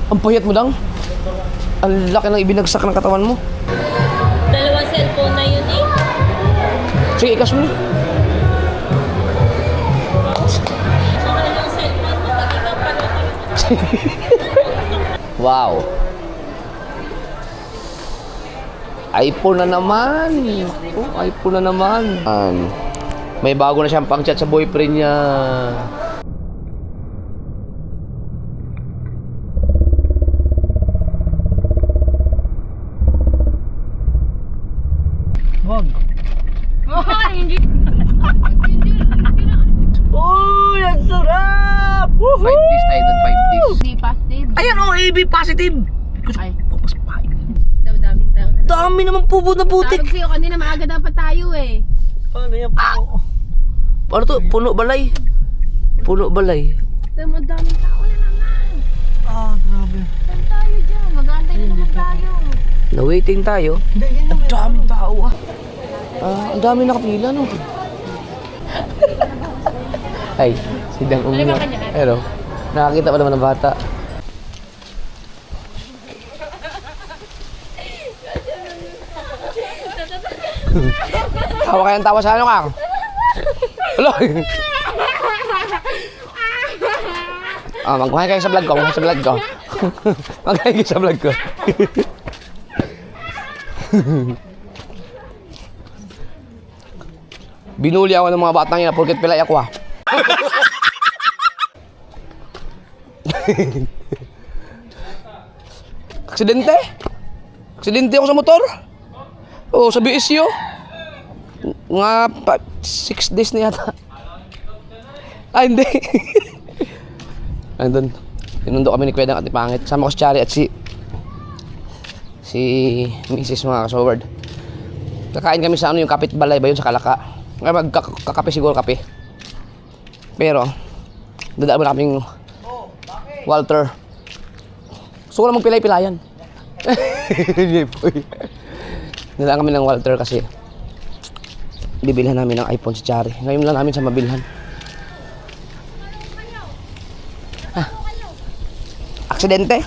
Ang payat mo lang. Ang laki ng ibinagsak ng katawan mo. Dalawang cellphone na yun eh. Sige, ikas mo na. Saka yung cellphone mo, pag ikaw pala. Wow. iPhone na naman. Oh, iPhone na naman. May bago na siyang pang-chat sa boyfriend niya. Wag. Hindi. Uy, ang sarap! 5 days tayo doon, 5 days. Hindi positive. Ayan, oh, AB positive. Ay. Kupas pa. Daw daming tao na. Dami naman pubo na putik. Tawag sa'yo kanina, maaga dapat tayo eh. Paano yan? Ano to? Puno balay. Puno balay. Pero ang daming tao na naman. Grabe. Saan tayo dyan? Mag-aantay na naman tayo. Na-waiting tayo. Ang daming tao ang dami nakapila, no? Ay, sidang umiyak. Pero, nakakita pa naman ng bata. Tawa kayang tawa sa ano, Kang? Hello? Magkuhay kayo sa vlog ko. Magkuhay kayo sa vlog ko. Binuli ako ng mga batang yan porket pilay ako Aksidente? Aksidente ako sa motor? Oo, sa BSU. Nga 6 days na yata. Hindi. Andun. Pinundo kami ni Kwedang at ni Pangit. Sama ko si Chari at si Mrs. mga kasoward. Kakain kami sa yung kapitbalay ba yun sa Kalaka. Ngayon magkakape siguro kape. Pero dadaan mo na kaming Walter. Gusto ko lang magpilay-pilayan. Dadaan kami ng Walter kasi bibilhan namin ng iPhone si Chari. Ngayon lang namin sa mabilhan. Aksidente?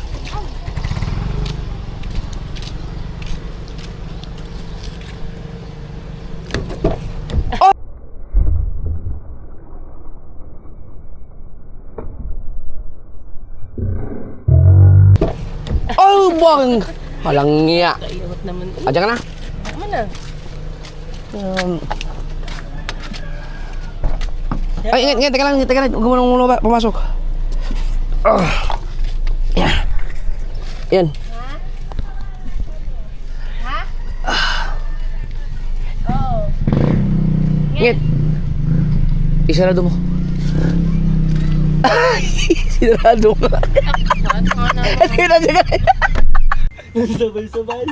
Oh, bang! Walang ngiya. Adyan ka na. Tama na. Ay, ingat, teka lang. Huwag mo nang muna pumasok. Yan. Yan. Ha? Oh. Ingat. Isarado mo. Sinarado mo. Sabay-sabay.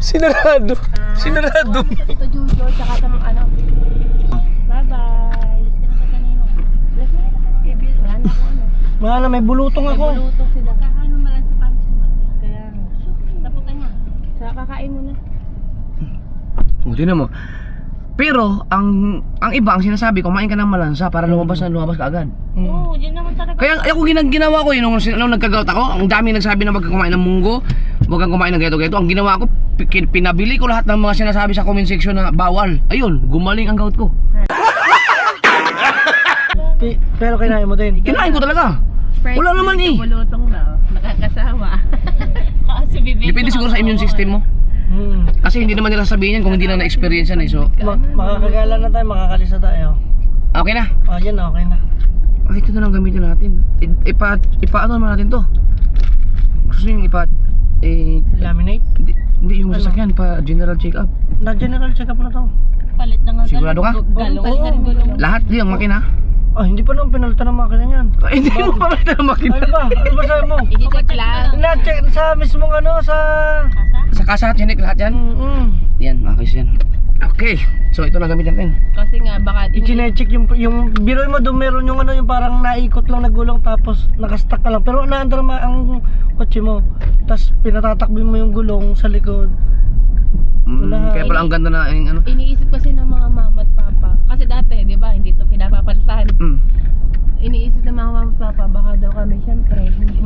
Sinarado. Sinarado. Ito Jojo, tsaka sa mga ano. Bye-bye. Wala na ako ano. Wala na, may bulutong ako. May bulutong sila. Kakain mo malang sa panis mo. Kaya, saputan niya. Sa kakain mo na. Tingnan mo. Pero, ang iba, ang sinasabi, kumain ka ng malansa para lumabas ka agad. Oo, yun naman talaga. Kaya ako ginawa ko yun, nung nagkagout ako, ang dami nagsabi na wag kang kumain ng munggo, wag kang kumain ng geto-geto. Ang ginawa ko, pinabili ko lahat ng mga sinasabi sa comment section na bawal. Ayun, gumaling ang gout ko. Pero kinain mo din? Kinain ko talaga. Wala naman eh. Bulutong na, nakakasawa. Kasi bibig. Depende siguro sa immune system mo. Kasi hindi naman nila sabihin yan kung hindi na na-experience yan eh. So, Makakagala na tayo, makakalisa tayo. okay na. Yan na, okay na. Ay, ito na lang gamitin natin. Ipa-ano naman natin to. Gusto nyo yung Laminate? Hindi yung sasakyan, pa general check-up. Na-general check-up na to. Palit na nga. Sigurado ka? Galong, palit na rin gulong. Lahat di ang makina. Hindi pa naman pinalitan ng makina niyan. Hindi mo pa makina ng makina. Ano ba sabi mo? I-check lang. Na-check sa mismong sa... Sa kasa, chinik lahat yan. Yan, makakis yan. Okay, so ito na gamitin natin. Kasi nga, baka... I-check yung biro mo doon meron yung yung parang naikot lang na gulong tapos nakastuck ka lang. Pero naandar ang kotse mo. Tapos pinatatakbin mo yung gulong sa likod. Kaya pala ang ganda na yung ano. Iniisip kasi ng mga mama at papa. Kasi dati, di ba, hindi ito pinapapalitan.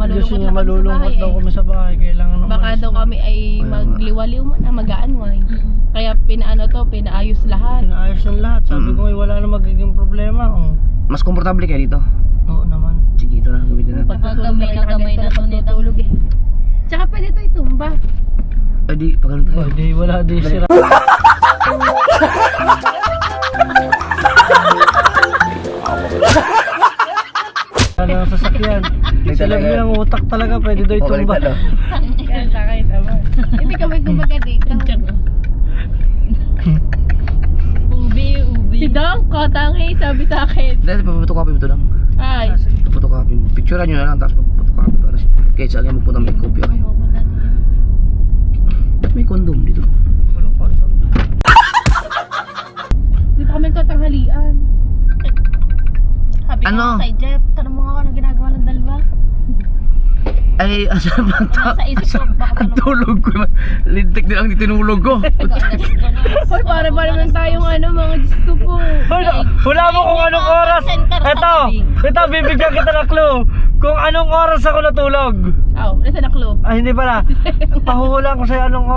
Gusto niya lang kami sa malulungkot bahay daw eh. kami sa bahay. Kailangan Baka umalis daw na. kami ay magliwaliw muna, mag-unwind. Kaya pinaayos lahat. Pinaayos ng lahat. Sabi ko, wala na magiging problema. Oh. Mas komportable kayo dito. Oo naman. Sige, ito na. Gamitin natin. Pagkatulog na kamay na pagtutulog eh. Tsaka pwede ito itumba. Ay, di. Pag ano tayo. Oh, di wala di sira. Ano ang sasakyan? Sila bilang utak talaga, pwede daw itumba. Kaya sakay naman. Hindi kami kumbaga dito. Ubi. Si Dong, kotangi, sabi sa akin. Dahil papapotocopy mo ito lang. Ay. Papapotocopy mo. Picturean nyo na lang, tapos papapotocopy para kahit saan mo punta may kopya kayo. Ba't may condom dito? Dito kami katanghalian. Sabi Ano? ko kay Jeff, tanong mo nga ako na ginagawa ng dalawa. Ay, asa ba ito? Sa isip ko, baka Ang tulog ko. Lintik din ang tinulog ko. Hoy, para ba naman tayong mga Diyos ko po. Wala mo kung anong oras. Ito, bibigyan kita ng clue. Kung anong oras ako natulog. Aw, nasa na clue? Ay, hindi pala. Pahuhulaan ko sa'yo anong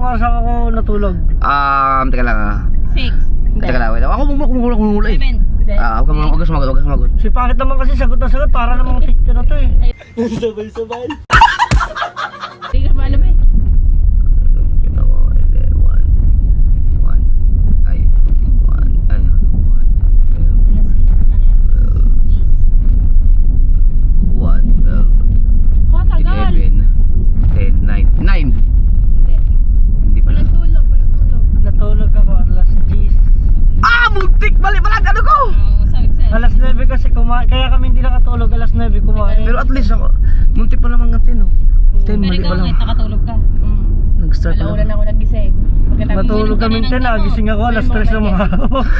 oras ako natulog. Teka lang ah. 6. Teka lang, wait. Ako kumula eh. Huwag ka sumagot, huwag ka sumagot. Si pangit naman kasi sagot na sagot para namang teacher na to eh. Sabay-sabay. Hindi ka ba alam eh. Katagal. 10, 9. Hindi. Hindi pala. Walang tulog. Natulog ako alas 10. Muntik! Mali pala ang ano ko! Sabi Alas 9 kasi kumain. Kaya kami hindi nakatulog alas 9 kumain. Pero at least ako, muntik pa naman ng 10 oh. 10, mali pa lang. nakatulog ka. Nag-start pa Alauna lang. na ako nagising. Natulog kami 10 na. Gising ako alas 3 na mga hawak.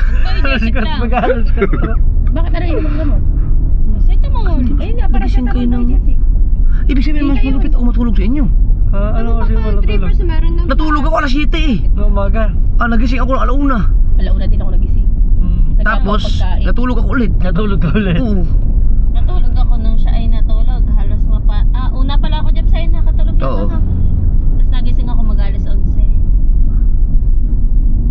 Alas 4 mag-alas 4. Bakit ano yung gamot? Sito mo. Ayun nga, para Nagising sa kayo tamang ng- Jessic. Ibig sabihin mas malupit ako matulog sa inyo. Ano kasi mo natulog? meron ng Natulog ako alas 7 eh. No, umaga. Nagising ako alauna. Alauna din ako nagising. Tapos, Pagkain. natulog ako ulit. Natulog ka ulit. Oo. Natulog ako nung siya ay natulog. Halos una pala ako dyan sa'yo nakatulog lang Oo. ako. Tapos nagising ako mag-alas 11.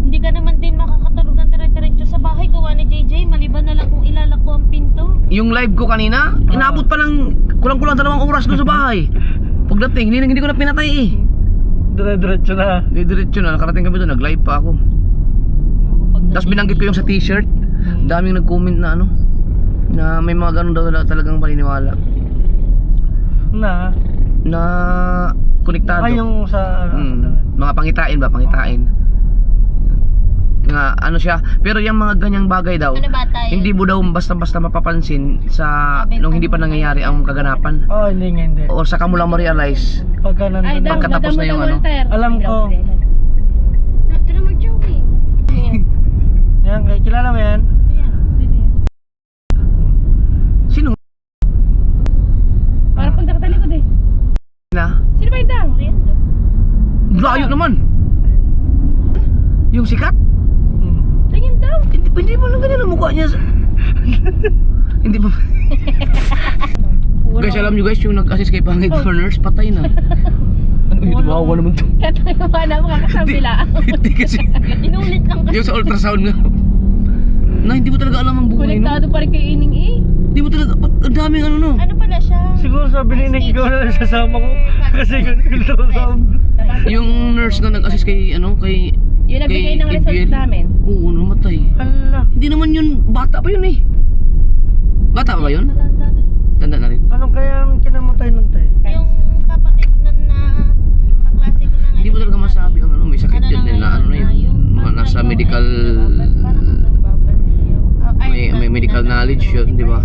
Hindi ka naman din makakatulog ng dire-diretso sa bahay. Gawa ni JJ. Maliban na lang kung ilalako ang pinto. Yung live ko kanina, inabot pa ng kulang-kulang 2 oras doon sa bahay. Pagdating, hindi ko na pinatay eh. Dire-diretso na. Diretso na, nakarating kami doon, nag-live pa ako. Tapos binanggit ko yung sa t-shirt. Daming nag-comment na na may mga ganun daw talagang paniniwala. Na konektado. Ay, yung sa... Mga pangitain ba? Pangitain. Nga ano siya, pero yung mga ganyang bagay daw, Ano ba tayo? hindi mo daw basta-basta mapapansin sa nung hindi pa nangyayari ang kaganapan. hindi. O saka mo lang ma-realize. Pagka Ay, nandun. Pagkatapos na yung Alam ko. Ito na mag-jogging. Yan, kilala mo yan? Sino Para pag nakatalikod eh. na? Sino ba yung dang? Layo naman. Yung sikat? Tingin daw. Hindi mo lang ganyan ang mukha niya. Hindi ba? Guys, alam nyo guys, yung nag-assist kay Pangit for nurse, patay na. Ano ito? Bawa naman to. Kaya tayo wala mo kakasabila. Hindi kasi. Inulit lang kasi. Yung sa ultrasound nga. Na hindi mo talaga alam ang buhay, no? Konektado pa rin kay Ining eh. Hindi mo talaga, ang daming ano, no? Ano pala siya? Siguro sabi ni Nick, ikaw na lang sasama ko. Kasi ganito sound. Yung nurse na nag-assist kay, kay... Yung nagbigay ng result Edwiel. namin. Oo, namatay. Hala. Hindi naman yun, bata pa yun eh. Bata pa ba yun? Tanda na rin. Anong kaya kinamatay nun tayo? Yung kapatid nun na kaklase ko na Hindi mo talaga masabi ang may sakit Ano yun na na ano na ngayon, yun. Mga nasa medical... May medical knowledge yun, di ba?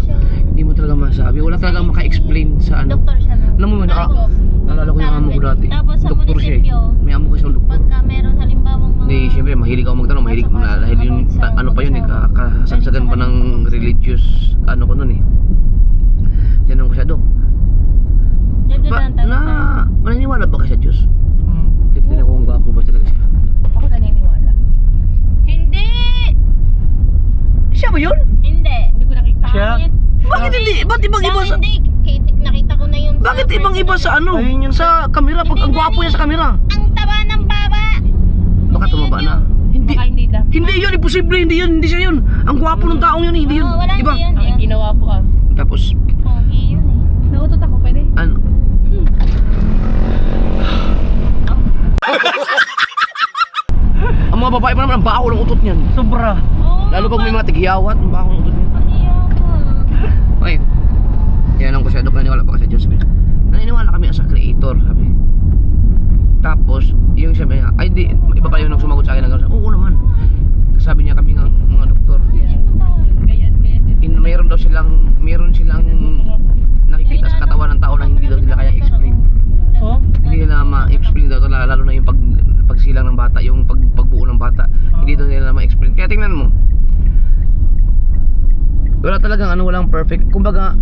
Hindi mo talaga masabi. Wala talaga maka-explain sa ano. Doktor siya na. Alam mo, naalala ko yung amo ko dati. Tapos sa Doktor siya eh. munisipyo, May amo ko siyang doktor. pagka meron halimbawang mga... Hindi, siyempre mahilig ako magtanong, mahilig dahil yun, ano pa yun eh, kasagsagan pa ng religious, ano ko nun eh. Tinanong ko siya, Dok, maniniwala ba ka sa Diyos? Titignan ko kung gwapo ba talaga siya. Ako naniniwala. Hindi! Siya ba yun? Hindi. Hindi ko nakita. Siya? Pangit. Bakit hindi? Ba't ibang iba sa... Hindi. nakita ko na yun. Bakit ibang-iba sa ano? Ayun yun. Sa camera, pag ang gwapo niya sa camera. Ang taba ng baba. Baka tumaba na. Hindi. Baka hindi dapat. Hindi yun, imposible, hindi yun, hindi siya yun. Ang gwapo ng taong yun, hindi yun. Oo, wala Iba. hindi yan. Ang ginawa po ah. Tapos, Pogi yun eh. Nautot ako, pwede? ano? Ang mga babae pa naman, ang baho ng utot niyan. Sobra. Oo. Lalo pag may mga tigiyawat, ang baho ng utot niyan. Ayoko. Okay. Yan ang kusyado ko naniniwala ba sa Diyos. Sabi, naniniwala kami sa creator, sabi. Tapos, yung sabi niya, ay di, iba pa yung nang sumagot sa akin ng gano'n. Oo naman. Sabi niya kami nga, mga doktor, mayroon silang nakikita sa katawan ng tao na hindi daw nila kaya explain. Oh? Hindi nila ma-explain daw, lalo na yung pagsilang ng bata, yung pagbuo ng bata. Hindi daw nila ma-explain. Kaya tingnan mo, wala talagang walang perfect. Kumbaga,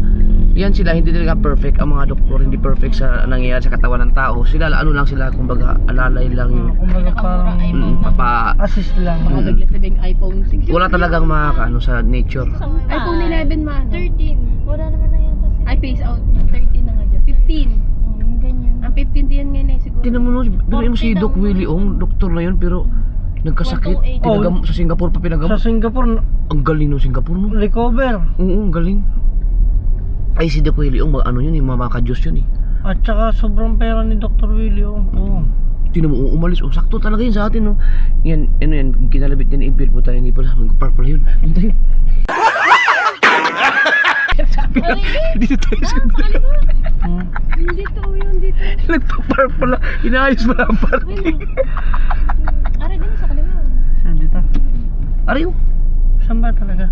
yan sila, hindi talaga perfect. Ang mga doktor, hindi perfect sa nangyayari sa katawan ng tao. Sila, lang sila, kumbaga, alalay lang yung Kumbaga parang assist lang. Baka bigla sabing iPhone 6. wala talagang makakaano sa nature. iPhone 11 man. 13. Wala naman na yata sa... Ay, phase out na. 13 na nga dyan. 15. Ganyan. Ang 15 din ngayon eh, siguro. Tinan mo no, binuin mo si Doc Willie Ong, doktor na yun, pero nagkasakit. 128. Sa Singapore pa Sa pinagamot. Singapore, Ang galing ng Singapore no. recover. Oo, ang galing. Ay si Doc Willie Ong, ano yun, mamaka-Diyos yun eh. At saka sobrang pera ni Dr. Willie. Oh. Tinan mo, umalis. Sakto talaga yun sa atin no. Yan, yan, kinalabit yan, i-build po tayo, hindi pala, mag-park pala yun. Ano tayo? Dito tayo sa Hindi to yun, dito. nagpa-park pala. Inaayos mo na ang parking. Aray, din sa kaliwa. Saan dito? Ariyo. Saan ba talaga?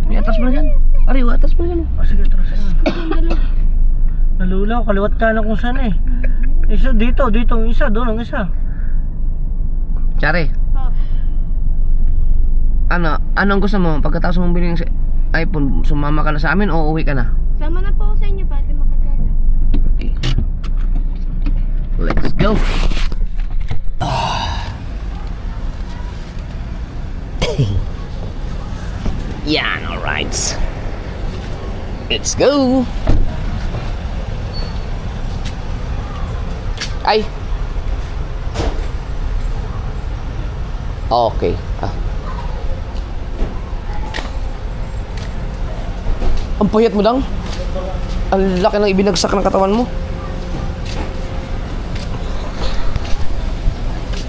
May atas mo na dyan. Ariyo, atas mo na dyan. Oh, sige, tara saan. Nalulaw, kaliwat ka na kung saan eh. Isa dito, ang isa, doon ang isa. Tsare. Anong gusto mo? Pagkatapos mong bilhin ng iPhone, sumama ka na sa amin o uuwi ka na? Sama na po ako sa inyo para makagala. Okay. Let's go. Yan, alright. Let's go. Ay. Okay. Ang payat mo lang. Ang laki ng ibinagsak ng katawan mo.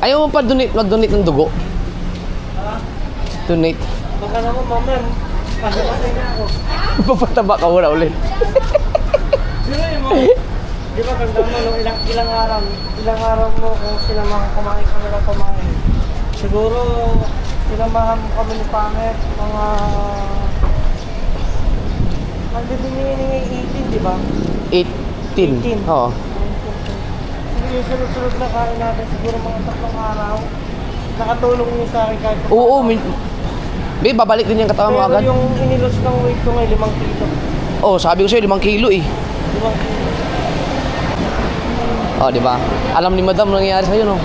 Ayaw mo pa mag-donate ng dugo? Donate. Baka naman, maman. Pasapatay na ako. Papataba ka muna ulit. Biruin mo. Di ba ganda mo nung ilang araw mo kung sinamahan kumain kami ng kumain. Siguro sinamahan mo kami ni Pangit mga nagdidingi 18, di ba? 18. Oo. Yung sunod-sunod na kain natin siguro mga 3 araw. Nakatulong niyo sa akin kahit Oo, Babe, babalik din yung katawan mo pero agad. yung inilos ng weight ko ngayon 5 kilo. Oh, sabi ko sa'yo, 5 kilo eh. 5 kilo. Oh, di ba? Alam ni Madam nangyayari sa'yo, no?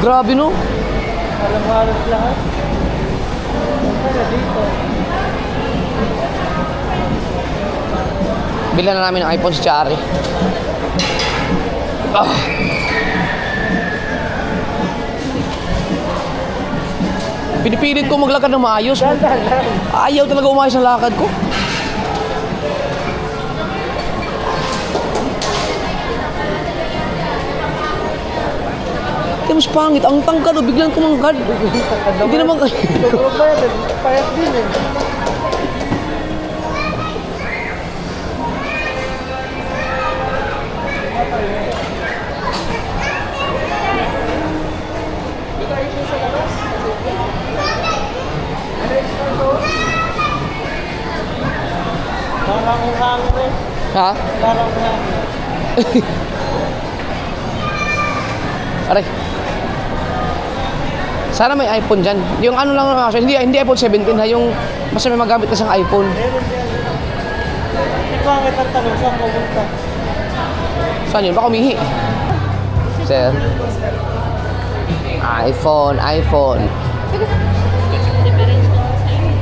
Grabe, no? Alam mo halos lahat. Kaya dito. Bilan na namin ng iPhone si Chari. Ah. Pinipilit ko maglakad ng maayos. Ayaw talaga umayos ang lakad ko. Kaya mas pangit. Ang tangkad o biglang tumangkad. Hindi naman... Siguro ba yan? Payat din eh. Parang hangin eh. Ha? Parang hangin. Aray. Sana may iPhone dyan. Yung ano lang naman, hindi iPhone 17 ha, yung basta may magamit na siyang iPhone. Meron yan. Di ba ang itang tanong saan pumunta? Saan yun? Baka umihi. Sir. iPhone. Difference lang sa inyo.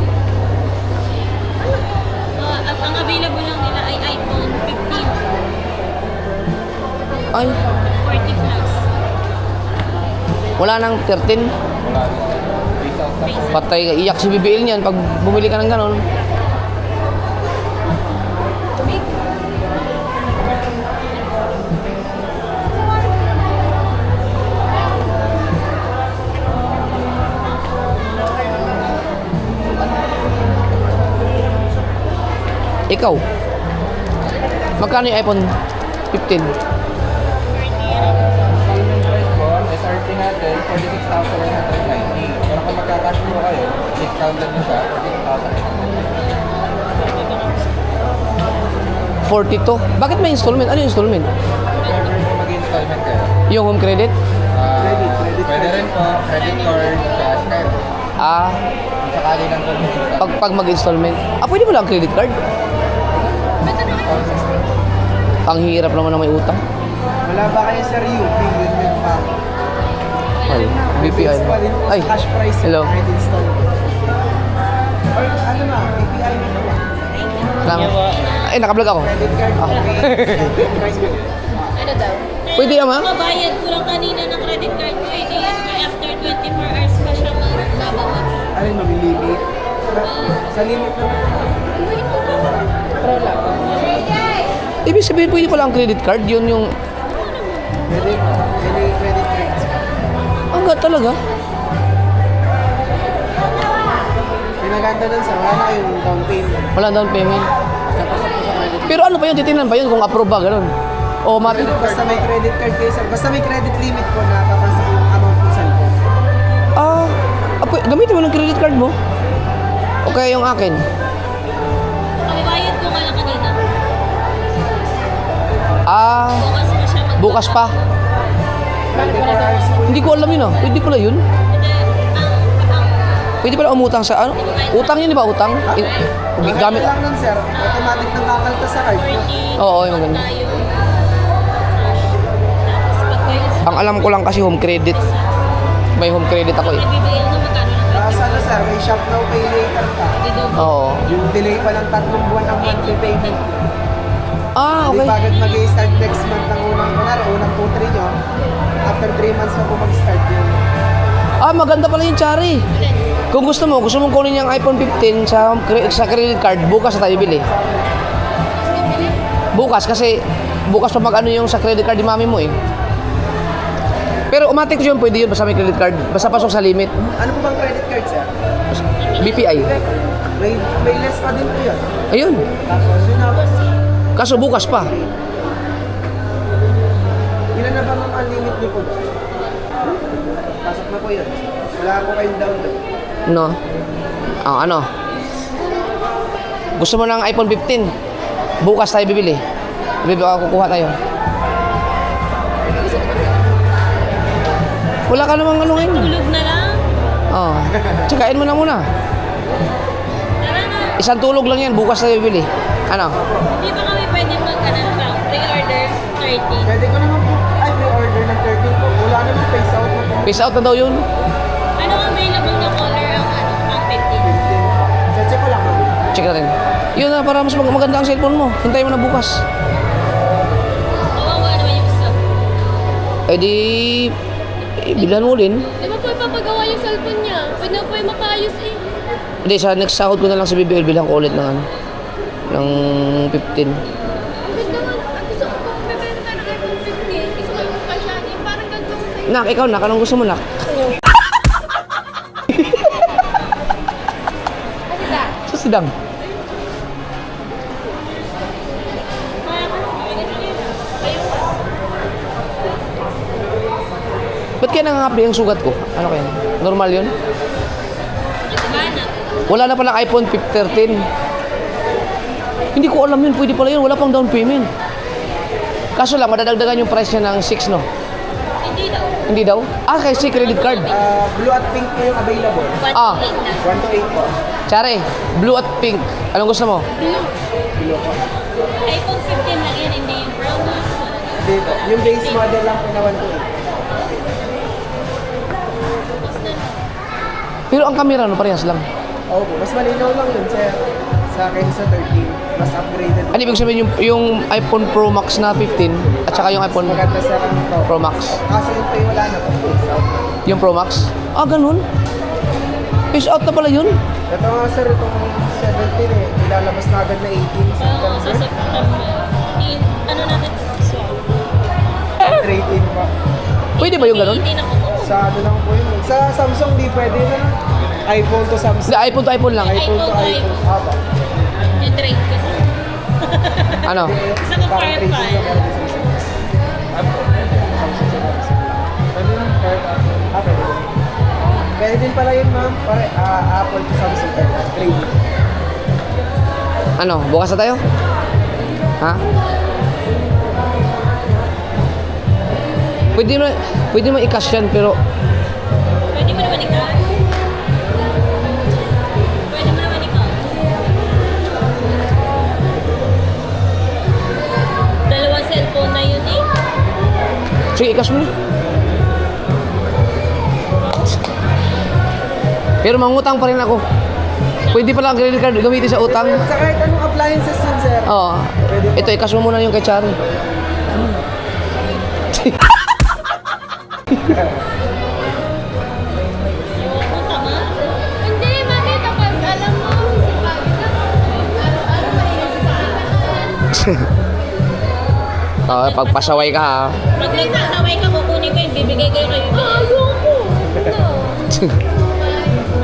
Ang available lang nila ay iPhone 15 Ay, 40 plus. wala nang 13. Patay ka, iyak si BBL niyan pag bumili ka ng ganon. Ikaw, magkano yung iPhone 15? SRT natin, 46,190. Pero kung magkakash mo kayo, discounted nyo siya, 42. Bakit may installment? Ano yung installment? 14,000. Kung mag-installment kayo. Yung home credit? Pwede rin po, credit card, cash card. Ah, Kung sakali lang kung mag-install. pag mag-installment. Ah, pwede mo lang credit card? Ang hirap naman na may utang. Wala ba kayo sir UP? Yun pa. Ay, BPI. Ay, Cash price. hello. Credit install. Or ano na, API na naman. Ay, nakablog ako. Credit card. Ah. Price mo. Ano daw? Pwede, ama? Mabayad ko lang kanina ng credit card ko eh. Di, after 24 hours pa siya magbabawas. Ano yung mabilibit? Sa limit naman. Ibig sabihin, pwede pala ang credit card. Yun yung... Pwede credit cards. Ang talaga. Pinaganda dun sa wala yung down payment. Wala down payment. Napasok ko sa credit. Pero ano pa yun? Titingnan pa yun kung approve ba, ganun. O matik. Basta may credit card kayo sir. Basta may credit limit po na papasok yung amount po sa cellphone. Gamitin mo ng credit card mo. O kaya yung akin. Mabayad ko nga lang kanina. Bukas pa siya magbabawas. Bukas pa. 24 hours po. Hindi ko alam yun ah. Pwede pala yun. Hindi, Pwede pala umutang sa ano? Utang yun, di ba? Utang? Gamit. Lang nun sir. Automatic nang kakalta sa card. 40. Oo, yung maganda. Tayo. Tapos pag kayo Ang alam ko lang kasi home credit. May home credit ako eh. ibibigay na magkano na Tapos ano sir, may shop now pay later ka. Oo. Yung delay pa ng 3 buwan ang monthly payment. Ah, Hindi okay. pa agad mag-i-start next month ng unang 2-3 nyo. After 3 months na po mag-start yun. Ah, maganda pala yung Chari. Kung gusto mong kunin yung iPhone 15 sa credit card, bukas na tayo bili. Bukas kasi bukas pa mag-ano yung sa credit card ni mami mo eh. Pero umatik yun, pwede yun basta may credit card. Basta pasok sa limit. Ano po bang credit card sir? BPI. May less pa din po yun. Ayun. Tapos yun na po. Kaso bukas pa. Ilan na ba ang limit niyo po? Pasok na po yun. Wala po kayong down doon. No? Ano? Gusto mo ng iPhone 15? Bukas tayo bibili. Kukuha tayo. Wala ka namang ano ngayon. tulog na lang. Oo. Tsakain mo na muna. Tara na. Isang tulog lang yan. Bukas tayo bibili. Ano? Hindi ba kami pwede pre-order 30? Pwede ko naman po. Ay, pre-order ng 13 po. Wala naman face out na po. Peace out na daw yun. Ano ang available na color ang 15? 15. Check ko lang. Check natin. Yun na, para mas maganda ang cellphone mo. Hintayin mo na bukas. Kawawa naman yung stock. Eh di... bilhan mo din. Di ba po ipapagawa yung cellphone niya? Pwede na po yung mapaayos eh. Hindi, sa next sahod ko na lang sa BBL, bilhan ko ulit ng ano. Ng 15. Pwede naman, gusto ko kung bibenta ka ng iPhone 15, gusto ko yung kasya niya, parang ganito ko sa'yo. Nak, ikaw nak. Anong gusto mo nak? Sa sidang. Ba't kaya nangangapli ang sugat ko? Ano kaya? Normal yun? Wala na palang iPhone 13. Hindi ko alam yun. Pwede pala yun. Wala pang down payment. Kaso lang, madadagdagan yung price niya ng 6, no? Hindi daw. Hindi daw? Ah, kasi credit card. Blue at pink po yung available. 1 Ah. to 8 na. 1 to 8 po. Tsare, blue at pink. Anong gusto mo? Blue po. iPhone 15 lang yan, hindi yung brown na. Hindi po. Yung base model lang po na 1 to 8. Pero ang camera, no, parehas lang. Oo po. Mas malinaw lang yun sir. Sa akin sa 13. Mas upgraded. Ano ibig sabihin yung iPhone Pro Max na 15 at tsaka yung iPhone Maganda sir ang to. Pro Max. Kaso yung pay wala na po. Face out. Yung Pro Max? Ah, ganun? Fish out na pala yun? Ito nga sir, itong 17 eh. Ilalabas na agad na 18 Oo, sa September. September. Ano natin? Swap. Trade-in pa. Pwede ba yung ganun? Hindi na ko. Sa ano lang po yun. Sa Samsung di pwede na. iPhone to Samsung. Hindi, iPhone to iPhone lang. iPhone to iPhone to iPhone. iPhone. Aba. Yung trade ko. Ano? Isa ka Parang trade-in file. lang. Pwede na. Pwede. Pwede din pala yun ma'am. Pare, Apple to Samsung. Trade-in. Ano? Bukas na tayo? Ha? Pwede mo i-cash yan, pero Pwede mo naman ikaw. Pwede mo naman ikaw. Dalawang cellphone na yun eh. sige, i-cash mo na. Pero mangutang pa rin ako. Pwede pala ang credit card gamitin sa utang. Sa kahit anong appliances yun sir. Oo. Ito, i-cash mo muna yung kay Chari. Oo, tama. Hindi, mami, kapag alam mo, sipag ka, araw-araw mahilig ka. Oo, pagpasaway ka ha. Pag nagkasaway ka, kukunin ko yung bibigay ko yung kayo. Ayoko. No.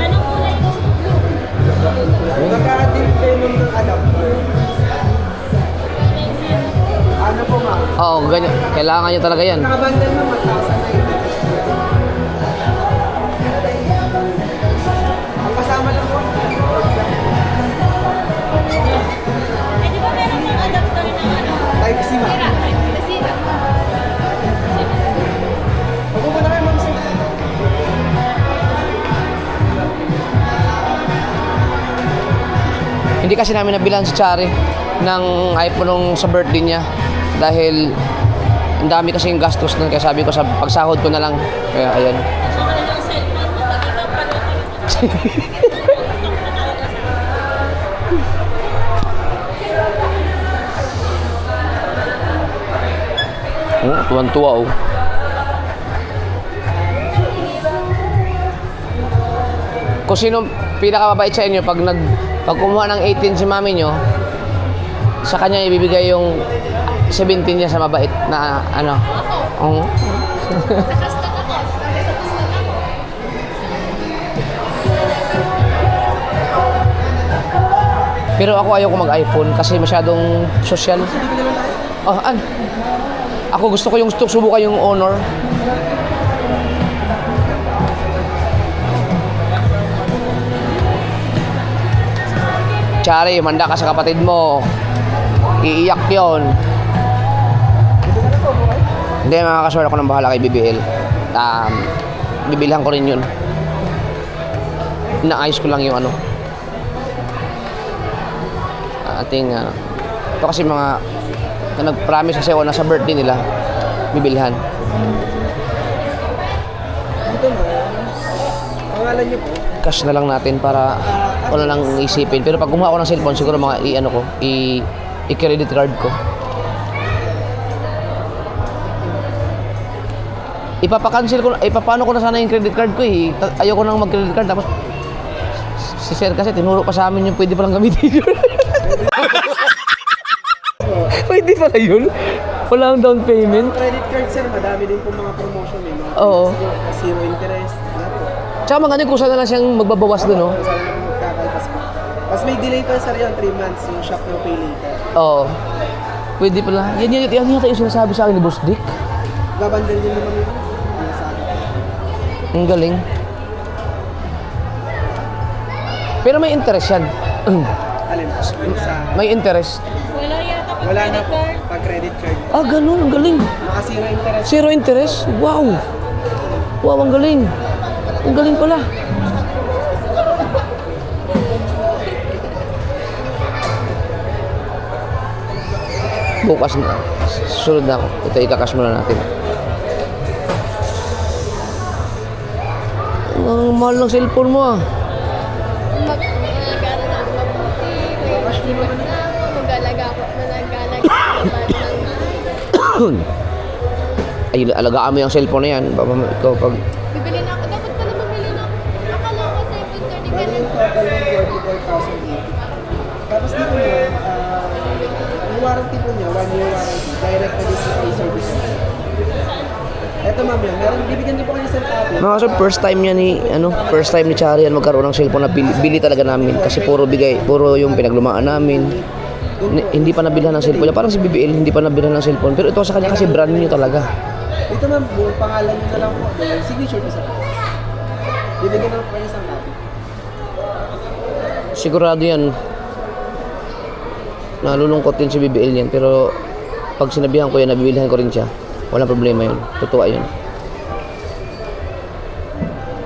Anong kulay ko? Nagka-deal kayo ng adapter. Ano po ma'am? Oo, ganyan. Kailangan nyo talaga yan. Nakabundle na 1,000 Ang kasama lang po. Eh, di ba meron ng adapter na ano? Type C ma'am. Nasira. Huwag mo na kayo ma'am sir. Hindi kasi namin nabilan si Chari ng iPhone nung sa birthday niya. Dahil ang dami kasing gastos nun. Kaya sabi ko sa pagsahod ko na lang. Kaya ayan. Mahal yung cellphone mo, pag ikaw pala. Tuwan-tuwa oh. Kung sino pinakamabait sa inyo pag kumuha ng 18 si mami nyo, sa kanya ibibigay yung 17 niya sa mabait na ano. Oo. Pero ako ayaw ko mag-iPhone kasi masyadong social. Oh, ako gusto ko yung subukan yung Honor. Chari, manda ka sa kapatid mo. Iiyak yon. Hindi, makakaswerte ako ng bahala kay BBL. Bibilhan ko rin yun. Naayos ko lang yung ano. Ating, ito kasi mga, nag-promise kasi ako na sa birthday nila, bibilhan. Ito mo. Pangalan niyo po. Cash na lang natin para wala nang isipin. Pero pag kumuha ako ng cellphone, siguro mga i-credit card ko. Ipapakancel ko, ipapano ko na sana yung credit card ko eh. Ayoko nang mag-credit card. Tapos, si Sir kasi tinuro pa sa amin yung pwede palang gamitin yun. Pwede pala yun? Wala ang down payment? Credit card sir, madami din po mga promotion eh. Mga Oo. zero interest. Ano po? Tsaka maganda kung saan na lang siyang magbabawas doon, no? Kung saan naman magkakalpas po. Tapos may delay pa sir yan, 3 months. Yung shop na pay later. Oo. Pwede pala. Yan yata yung sinasabi sa akin ni Boss Dick. Babandal din naman yun. Yung sa akin. Ang galing. Pero may interest yan. Alin po? Yung sa... May interest. Wala yata pag Wala na credit po. card. Pag credit card. Ah, ganun. Ang galing. Nakasira interest. Zero interest? Wow. Wow, ang galing. Ang galing pala. Bukas na. Susunod na ako. Ito, ikakas muna natin. Ang mahal ng cellphone mo ah. Mag-alaga na ako mabuti. May mag-alaga ako ng Ay, alagaan mo yung cellphone na yan. Ikaw pag... Bibili na ako. Dapat pala bumili na. Akala ko sa 730 ka Bali lang. yung total ng 44,080. Tapos dito niya, yung warranty po niya, 1 year warranty, direct na din sa free service. Eto ma'am yan, meron, bibigyan niyo po kayo isang copy. Mga kasi first time niya ni, first time ni Chari yan magkaroon ng cellphone na bili talaga namin. Kasi puro yung pinaglumaan namin. Hindi pa nabilhan ng cellphone niya. Parang si BBL, hindi pa nabilhan ng cellphone. Pero ito sa kanya kasi brand new talaga. Ito ma'am, buong pangalan niyo na lang po. Yung signature po sa bibigyan na po kayo isang copy. Sigurado yan. Nalulungkot din si BBL yan. Pero pag sinabihan ko yan, nabibilihan ko rin siya. Walang problema yun. Totoo yun.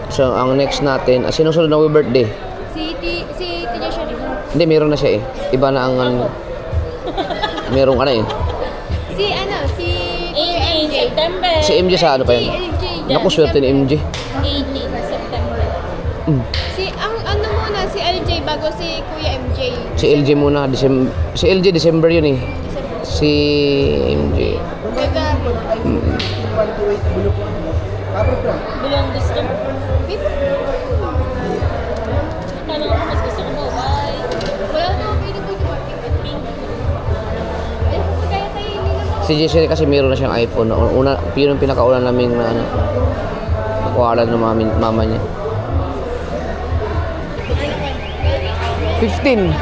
So, ang next natin, sinusunod na birthday. Si Tia Shari. Hindi, meron na siya eh. Iba na ang meron ka na eh. Si MJ. September. Si MJ sa ano pa yun? MJ. Naku, swerte ni MJ. 18 September. Ano muna, si LJ bago si Kuya MJ. Si LJ muna. Si LJ, December yun eh. Si MJ. February. 128 blue po. Kapro po. Bulong gusto mo. Tanong ako, mas gusto ko mo, why? Wala na ako pwede po yung ay, kaya tayo hindi naman. Si Jason kasi meron na siyang iPhone. Yun ang pinakauna namin na nakuha ng mama niya. 15.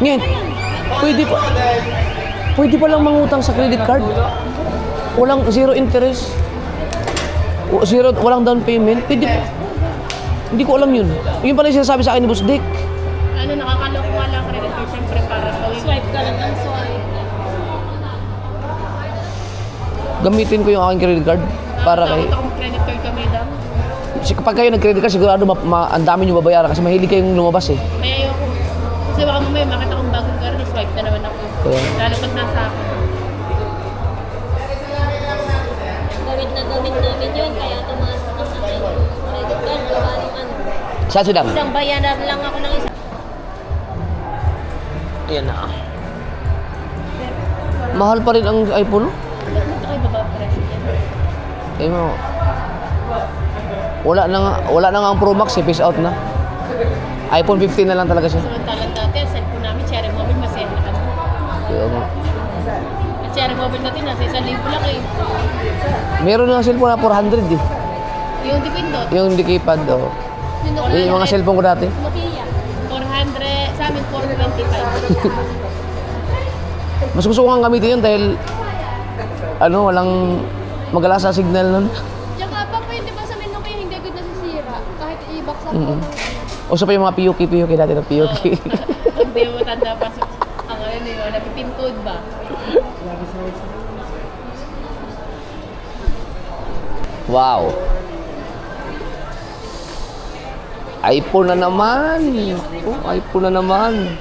Ngayon, pwede pa lang mangutang sa credit card. Walang zero interest. Walang down payment. Pwede. Hindi ko alam yun. Yun pala yung sinasabi sa akin ni Boss Dick. Ano, nakakaloko nga lang credit card siyempre para Swipe ka lang ng swipe. Gamitin ko yung aking credit card para kay... Takot akong credit card kami daw. Kapag kayo nag-credit card, sigurado ang dami nyo babayaran kasi mahilig kayong lumabas eh. May ayoko. Kasi baka mamaya makita kong bagong card, swipe na naman ako. Kaya, Lalo pag nasa akin. Gawin na gawin namin yun, kaya tumaas ang aking credit card. Gawa naman. saan sila? Isang bayaran lang ako ng isang. Ayan na. Mahal pa rin ang iPhone, no? Ito kayo baba president. Eh mo. Wala na nga ang Pro Max, eh, peace out na. iPhone 15 na lang talaga siya. Samantalang dati, ang cellphone namin, cherry mobile, masaya na kami. Kaya nga. Ang cherry mobile natin, nasa 1,000 lang eh. Meron na cellphone na 400 eh. Yung dipindot, Yung hindi keypad, oh. Yung mga cellphone ko dati. Nokia. 400, sa amin 425. Mas gusto ko nga gamitin yun dahil walang magala sa signal nun. Tsaka pa pwede ba sa menu kayo hindi agad nasisira? Kahit i-box up ko. Uso pa yung mga PUK dati na PUK. Hindi mo tanda pa sa ang ano yun, napipintod ba? Wow. iPhone na naman. Oh, iPhone na naman.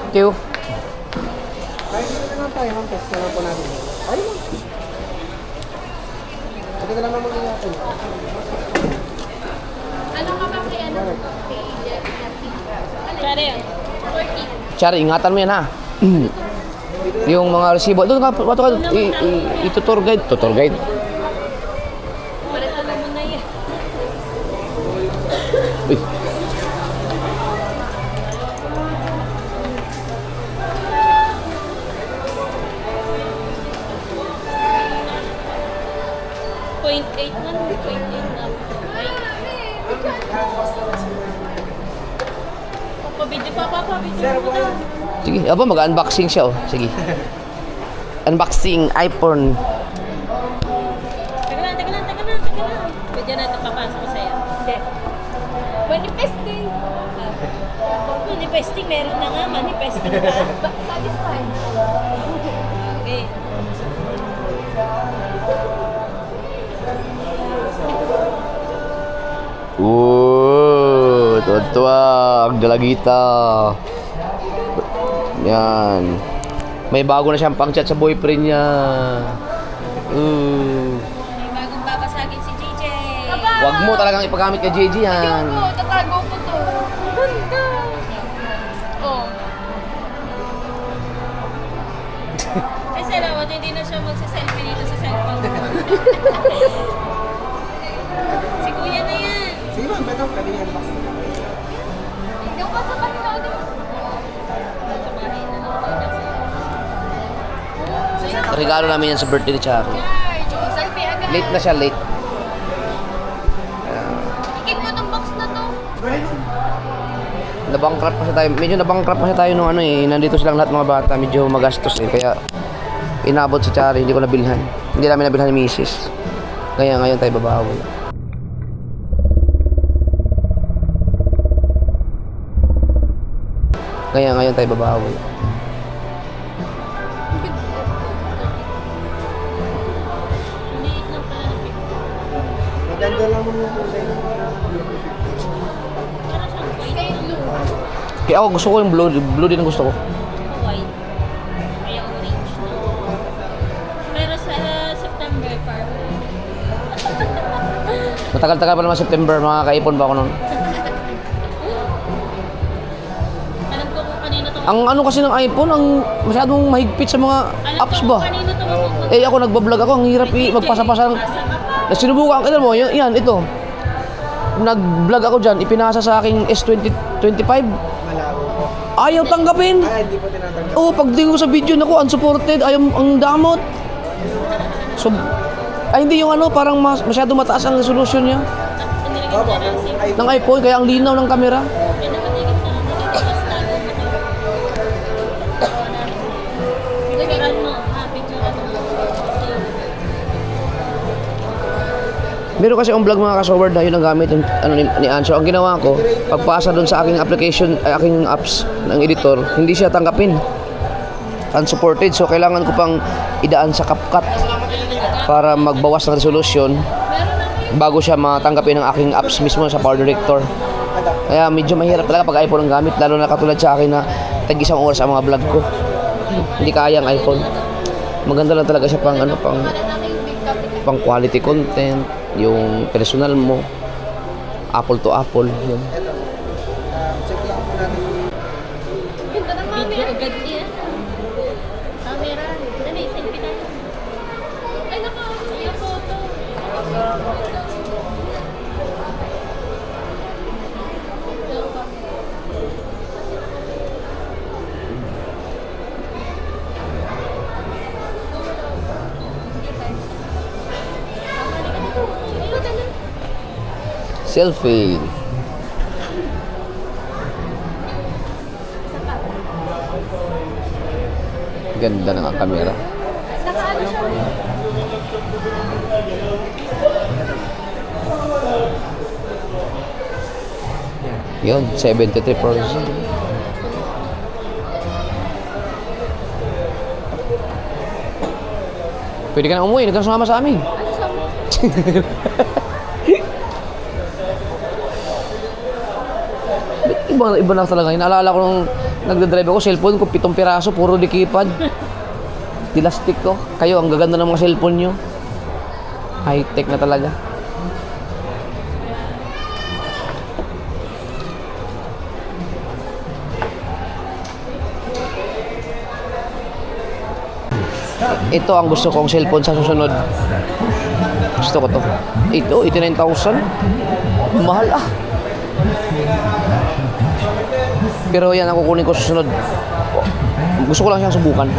Thank you. Kahit hindi na lang tayo, ma'am, test na lang po natin. Ay, ma'am. Ito ka lang naman natin. Ano ka ba kay ano? Kaya yun. Chari, ingatan mo yan ha. Yung mga resibo. Doon ka, ito-tour guide. Tour guide. Pareto na muna yan. Uy. .8 na. 0.8 na. Ay. Papabidyo pa. Papabidyo mo na. Sige, aba mag-unboxing siya oh. Sige. Unboxing iPhone. Teka lang. Pwede natin papasok ko sa'yo. Hindi. Manifesting. Manifesting, meron na nga. Manifesting ka. Satisfied. Okay. Tuwa-tuwa. Ang dalagita. Yan. May bago na siyang pang-chat sa boyfriend niya. May bagong babasagin si JJ. Huwag mo talagang ipagamit kay JJ yan. Ayoko, tatago ko to. Ganda. Oh. Ay, salamat. hindi na siya magsiselfie dito sa cellphone. Si kuya na yan. Sige ma'am, beto, pwede niya unbox na. Hindi ko sa kanila. Regalo namin yan sa birthday ni Charo. Charge. Selfie agad. Late na siya, late. Ikit mo tong box na to. Nabangkrap kasi tayo. Medyo nabangkrap kasi tayo nung ano eh. Nandito silang lahat mga bata. Medyo magastos eh. Kaya inabot si Chari. Hindi ko nabilhan. Hindi namin nabilhan ni Mrs. Kaya ngayon tayo babawi. Kaya ngayon tayo babawi. Liit lang pala na picture. Maganda lang mo yung kulay. Para siyang Sky blue. Kaya ako gusto ko yung blue. Blue din ang gusto ko. white. Kaya orange na. Pero sa September, purple. Matagal-tagal pa naman September. Makakaipon ba ako nun? Alam ko kung kanino to. Ang ano kasi ng iPhone, ang masyadong mahigpit sa mga Alam apps ko ba? kung kanino to mapupunta. Eh ako nagbablog ako, ang hirap magpasa-pasa ng... Sinubukan, kita mo, yan, ito. Nag-vlog ako dyan, ipinasa sa aking S2025. Malabo po. Ayaw tanggapin. Hindi po tinatanggap. Oo, pagdating ko sa video, naku, unsupported, ayaw, ang damot. So, ay hindi yung ano, parang masyado mataas ang resolution niya Nilagay ko na lang safe. ng iPhone, kaya ang linaw ng camera. Pinakatigit na lang. Tapos tago mo to. Picturean mo. Ha, picturean mo. Save. Meron kasi ang vlog mga kasoward na yun ang gamit ng, ano, ni Anso. Ang ginawa ko, pagpasa doon sa aking application, aking apps ng editor, hindi siya tanggapin. Unsupported. So, kailangan ko pang idaan sa CapCut para magbawas ng resolution bago siya matanggapin ng aking apps mismo sa Power Director. Kaya medyo mahirap talaga pag iPhone ang gamit, lalo na katulad sa akin na tag-isang oras ang mga vlog ko. Hindi kaya ang iPhone. Maganda lang talaga siya pang ano, pang quality content, yung personal mo, apple to apple, yun. Check lang po natin. Ganda ng mami. Video agad yan. Camera. Dali, selfie tayo. Ay, naka. Yung photo. Selfie. Ganda ng ang camera. Nakaano siya. Yun, 73%. Pwede ka na umuwi, hindi ka na sumama sa amin. Iba na talaga. Inaalala ko nung nagdadrive ako, cellphone ko, 7 piraso, puro di keypad. Dilastik ko. Kayo, ang gaganda ng mga cellphone nyo. High-tech na talaga. Ito ang gusto kong cellphone sa susunod. Gusto ko to. Ito, 89,000. Mahal ah. Pero yan ang kukunin ko sa susunod. Gusto ko lang siyang subukan.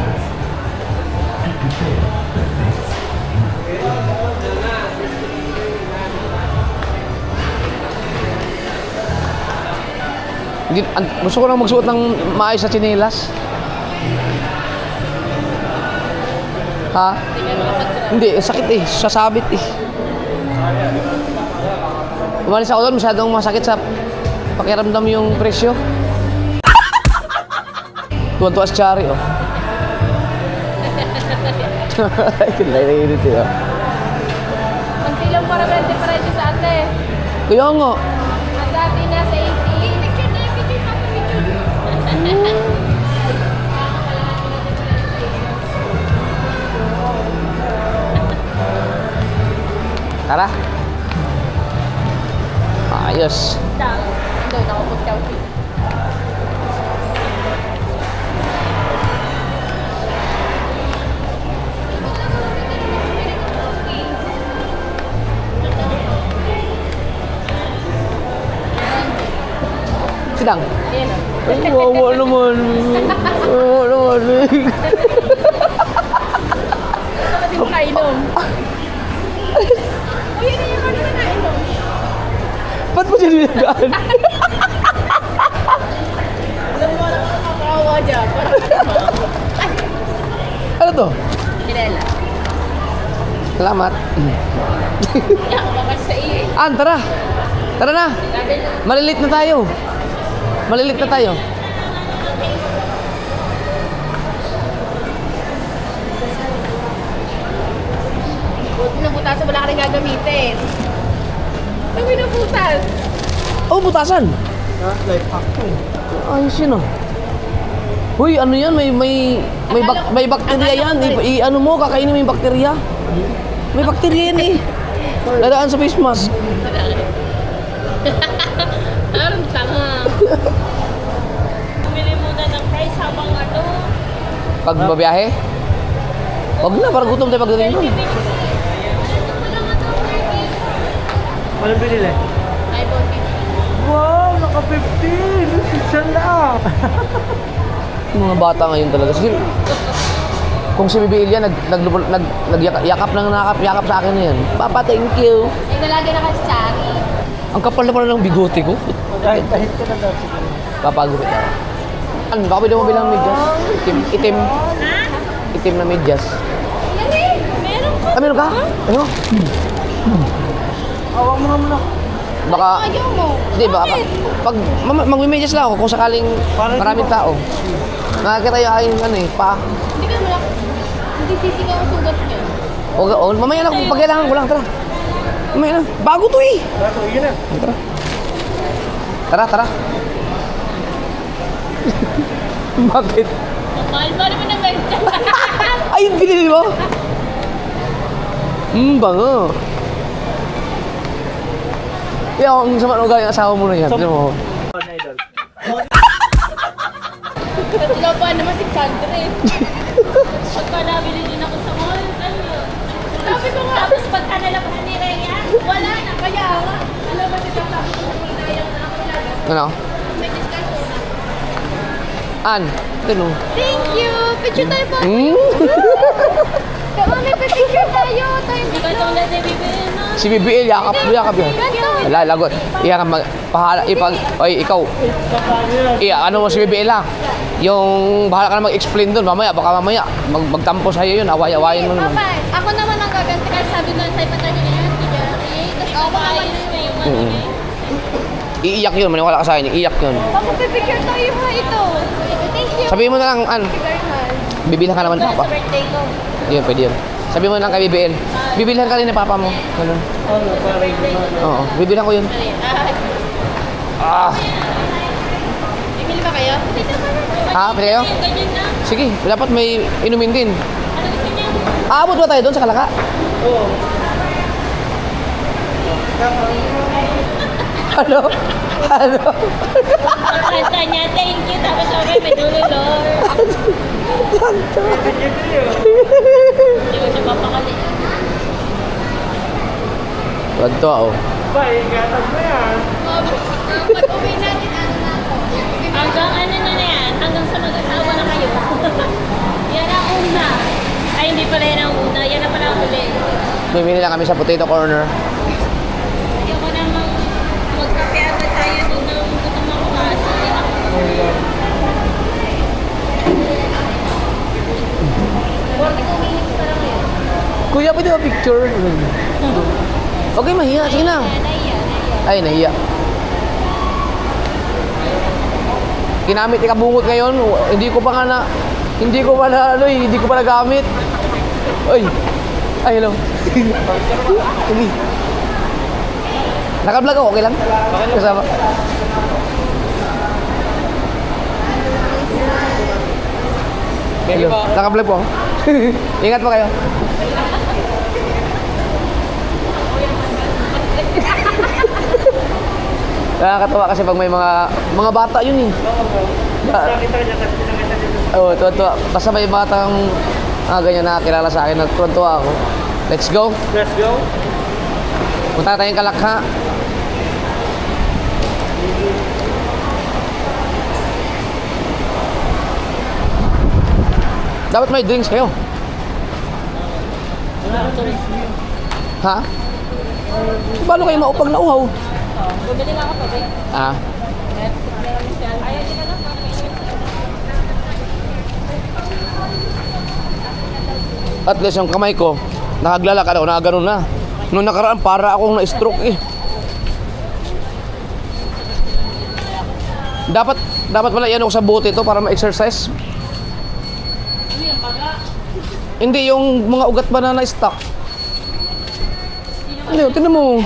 Gusto ko lang magsuot ng maayos na tsinelas. Ha? Hindi, sakit eh. Sasabit eh. Umalis ako doon, masyadong masakit sa pakiramdam yung presyo. Tuwan-tuwa si Chari, oh. Kinaiinit eh, oh. Kunti lang para 20 presyo sa ate. Kaya nga. Ang sa atin nasa 80. Picture na yung picture. Papa, picture. Tara. Ayos. Doon ako mag-selfie. Sidang. Ayan o. Ay, wawa naman. Wawa naman. Bakit di mo kainom? Uy, yun na yung ano na nainom. Ba't mo siya nilagaan? Alam mo naman nakakawa dyan. Parang Ano to? Kinela. Salamat. Yan, baka sa iyo eh. An, tara. Tara na. Sabi na. Malilit na tayo. Malilit na tayo. Buti na butasan, wala ka rin gagamitin. Ang binubutas. Oh, butasan. Life hack to eh. Ayos yun oh. Uy, ano yan? May bakterya yan. Ano mo, kakainin mo yung bakterya. May bakterya yan eh. Dadaan sa face mask. Alam, tanga. Bumili muna ng fries habang ano. Pag babiyahe? Huwag na, parang gutom tayo pagdating nun. Walang binili. iPhone 15. Wow, naka 15. Isa lang. Mga bata ngayon talaga. Kung si Bibi Ilya nagyakap sa akin na yan. Papa, thank you. Ay, nalagay na kasi Chari. Ang kapal na pala ng bigote ko. Kahit ka na daw siguro. Papagupit ako. Ano, baka pwede mo bilang medyas? Itim. Itim na medyas. Yan eh! Meron ko. Ah, meron ka? Ano? Awang mo naman ako. Baka, Ayaw mo. hindi ba? Pag magme-medyas lang ako kung sakaling maraming tao. Nakakita yung aking ano eh, pa. Hindi ka naman. Hindi sisigaw ang sugat niya. O, mamaya na, pag kailangan ko lang, tara. Mamaya na. Bago to eh. Bago, yun na. Tara. Tara, tara. Bakit? Mahal pa naman ng medya. Ay, binili mo? Bango. Yung sama ng ugali ng asawa mo na yan. Tignan mo. Idol. Tatlo pa naman 600. Pagka nabili din ako sa mall, ano. Sabi ko nga. Tapos pagka nalabahan ni Rhea, Wala na. Kaya nga. Alam mo, sinasabi ko sa mga ayaw na ako lang. Ano? May discount ko na. An, tignan mo. Thank you! Picture tayo pa! Hmm? Kama may picture tayo! Tayo ikaw itong lady bibili na. Si BBL, yakap yan. Wala, lagot. Iya ka pahala, oy, ikaw. Iya, ano mo si BBL ha? Yung bahala ka na mag-explain doon. Baka mamaya, magtampo sa'yo yun. Away-awayin mo naman. Papa, ako naman ang gaganti kasi sabi doon sa ipatan niya na yan, Tigari. Tapos ako naman. Ayos na yung ano Mm. eh. Iiyak yun, maniwala ka sa akin. Iiyak yun. Papa, picture tayo mo ito. Thank you. Sabihin mo na lang, An, Bernal. bibilhan ka naman Sa papa. birthday ko. Yun, pwede yun. Sabihin mo na lang kay BBL. Bibilhan ka rin ni papa mo. Ganun. Ano, parang Oo, bibilhan ko yun. Ah, Bibili ba kayo? ha, pwede kayo? Ganyan na. Sige, dapat may inumin din. Ano gusto niya? Aabot ba tayo doon sa Kalaka? Oo. Ano? Ano? Kanta niya, thank you. Tapos sabi, may dululor. Hindi ko siya papakali. Wag to, oh. Ba, ingatan mo yan. Pag uwi natin, ano na ako? Hanggang ano na yan? Hanggang sa mag-asawa na kayo. Yan ang una. Ay, hindi pala yan ang una. Yan na pala ang uli. Bumili lang kami sa potato corner. Ayoko namang magkape agad tayo doon ng gutom ako kasi. Kuya, pwede ba picture? Okay, mahiya. Sige na. Ay, nahiya. Ginamit ni Kabungot ngayon. Hindi ko pa nagamit. Oy. Ay, hello. Sige. Naka-vlog ako, okay lang? Kasama. Hello. Naka-vlog po ako. Ingat po kayo. Nakakatawa kasi pag may mga bata yun eh. Nakita niya kasi pinakita dito. Oo, tuwa-tuwa. Basta may batang ganyan nakakilala sa akin, nagtuwa ako. Let's go. Let's go. Punta tayong Kalakha. Dapat may drinks kayo. Ha? Paano kayo maupag na uhaw? Bumili nga ako pa, babe. Ah, Ayaw din na lang. at least yung kamay ko, nakaglalakad ako, nakaganon na. Noong nakaraan, para akong na-stroke eh. Dapat pala yan ako sa bote ito para ma-exercise. Hindi, yung mga ugat ba na na-stuck. Ano, tinan mo.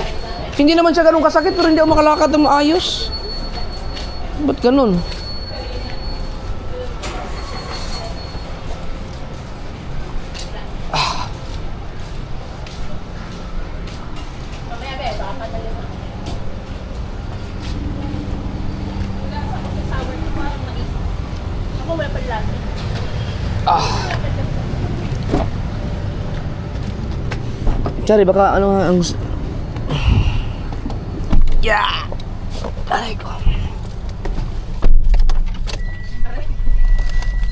Hindi naman siya ganun kasakit pero hindi ako makalakad ng maayos. Ba't ganun? Ako wala pa lang. Sorry, baka ano ang... Yeah! Aray ko.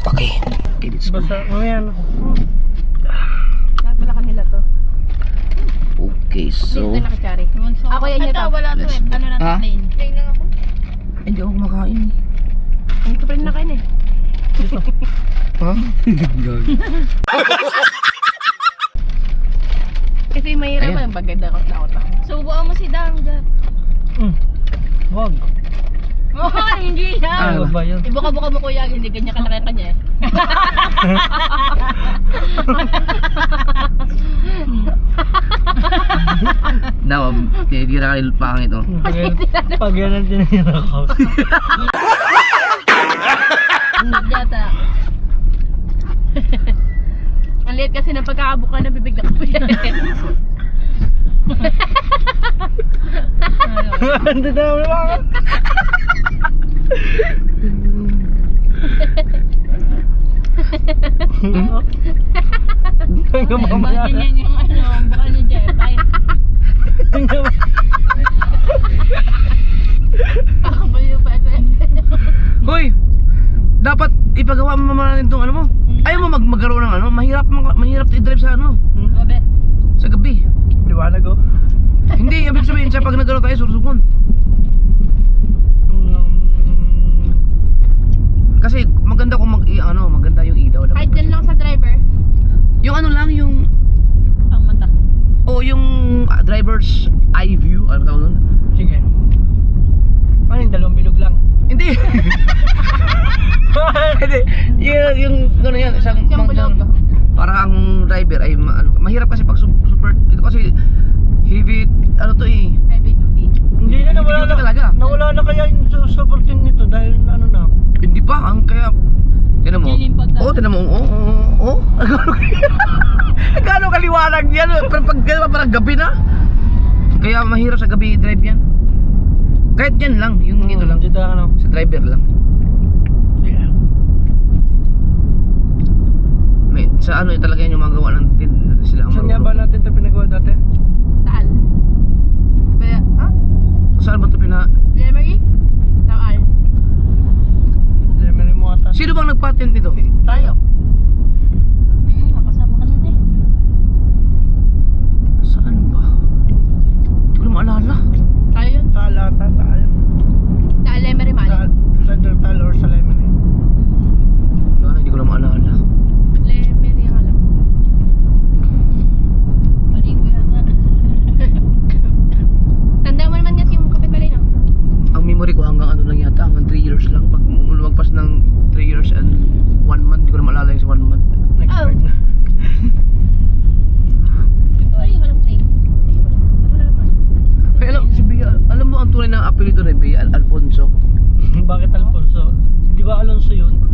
Okay. Basta, mamaya na. Lahat pala kanila to. Okay, so... Dito na kay Chari. Ako yan Ito, yun. wala to eh. Ano na Ha? plain? Plain lang ako. Hindi ako kumakain. Ito pa rin nakain eh. Ha? Kasi mahirap Ayan. yung pagkanda ko na. Subuan mo si Dang dyan. Wag. Oh, hindi yan. Ano ba yun? Ibuka-buka mo kuya, hindi ganyan kalaki kanya eh. Daw, tinitira ka ng pangit oh. Pag yan ang tinira ko. Yata. Ang liit kasi ng pagkakabuka ng bibig na kuya. Hindi na naman. Hanggang mamaya. Ganyan yung ano, buka ni Jeff. Ay, Kakabayo pa ito eh. Hoy! Dapat ipagawa mo naman itong ano mo. Ayaw mo magkaroon ng ano, mahirap i-drive sa ano, babe. sa gabi. Liwanag oh. Hindi, ibig sabihin sa pag nagkaroon tayo, sursugon. Kasi maganda kung maganda yung ilaw. Kahit dyan lang sa driver. Yung ano lang, yung Pang mata. yung driver's eye view, ano tawag nun? Sige. Ano yung dalawang bilog lang? Hindi. Hindi. Yung ano yan, isang Yung bulog. para ang driver ay mahirap kasi pag super ito kasi heavy ano to eh. Heavy duty. Hindi na, nawala Hindi na. talaga. Nawala na kaya yung supportin nito dahil ano na. Hindi pa ang kaya tinan mo. Lilimpag na. Oo, tinan mo. Oo. Gano'ng kaliwanag yan. Pero pag parang gabi na. Kaya mahirap sa gabi drive yan. Kahit yan lang, yung dito lang. Dito lang ano. Sa driver lang. Sige. Sa ano talaga yan yung magawa ng sila ang Saan nga ba natin ito pinagawa dati? Taal. Kaya, Saan ba ito Lemery? Taal. Lemery mo ata. Sino bang nag-patent nito? Tayo. Nakasama ka nun eh. Saan ba? Hindi ko na maalala. Taal yun. Taal ata. Taal. Taal Lemery Mali. Taal. Sa Taal or sa Lemery. Wala na, hindi ko na maalala. Lemery ang alam. Paligo yata. Tanda mo naman yan yung kapitbalay no? Ang memory ko hanggang ano lang yata, hanggang 3 years lang. Pag lumagpas ng 3 years and 1 month, hindi ko na maalala yung sa 1 month. Expert na. Ay, walang plain. Ano naman? Ay, si Bea, alam mo ang tunay na apelido ni Bea, Alfonso? Bakit Alfonso? Di ba Alonso yun?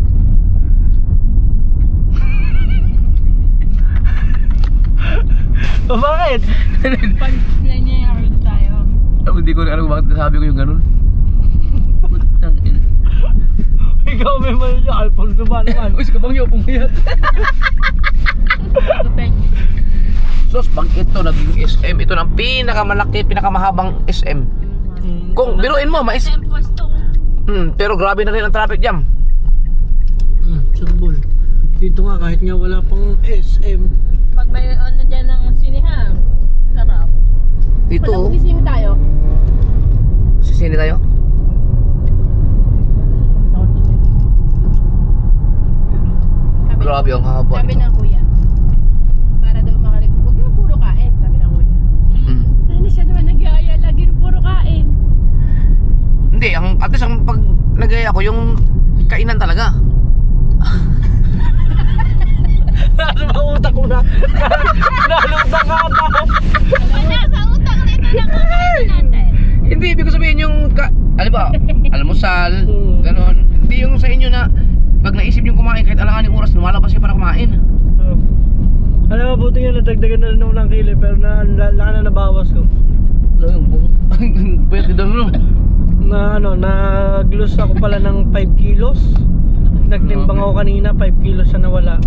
O bakit? Pag-plan niya yung road tayo. Hindi ko na alam bakit nasabi ko yung ganun. Putang ina. Ikaw may mali niya, Alfonso ba naman? Uy, kabang niyo, pumayat. Sos, pag ito naging SM, ito ng pinakamalaki, pinakamahabang SM. Kung biruin mo, Tempos to. pero grabe na rin ang traffic jam. Surbol. Dito nga kahit nga wala pang SM. Pag may ano dyan ng sinihan, sarap. Dito, oh. Gising tayo. Sisini tayo. Grabe ang haba. Sabi ng kuya. Para daw makalip. Huwag naman puro kain, sabi ng kuya. Mm. Ano siya naman nag-aaya, lagi ng puro kain. Hindi, at least ang pag nagaya ko, yung kainan talaga. Ano ba utak ko na? Nalutang ka ata. Wala sa utang na ito na kakain natin. Hindi, ibig ko sabihin yung, ano ba, almusal, ganon. Hindi yung sa inyo na, pag naisip yung kumain, kahit alanganing oras, lumalabas siya para kumain. Alam mo, buti nga nadagdagan na rin ng ulang kilo, pero laka na nabawas ko. Ano yung pwede doon mo. Na ano, nag-lose ako pala ng 5 kilos. Nagtimbang ako kanina, 5 kilos na nawala.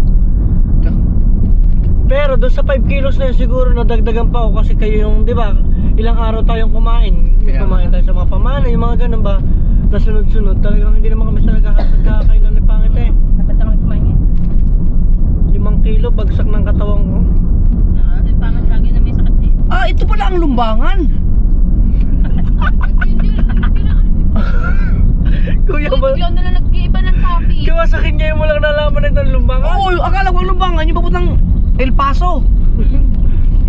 Pero doon sa 5 kilos na yun, siguro nadagdagan pa ako kasi kayo yung, di ba, ilang araw tayong kumain. Kaya Kumain tayo sa mga pamana, yung mga ganun ba, na sunod-sunod. Talagang hindi naman kami sa nagkakailan ni Pangit eh. Dapat naman kumain. 5 kilo, bagsak ng katawan ko. Kasi pangat lagi na may sakit eh. Ah, ito pala ang lumbangan. Hindi Kuya ba? bigla na lang nag-iiba ng topic. Kaya sa kanya mo lang nalaman na itong lumbangan? Oo, akala ko ang lumbangan, yung papuntang El Paso.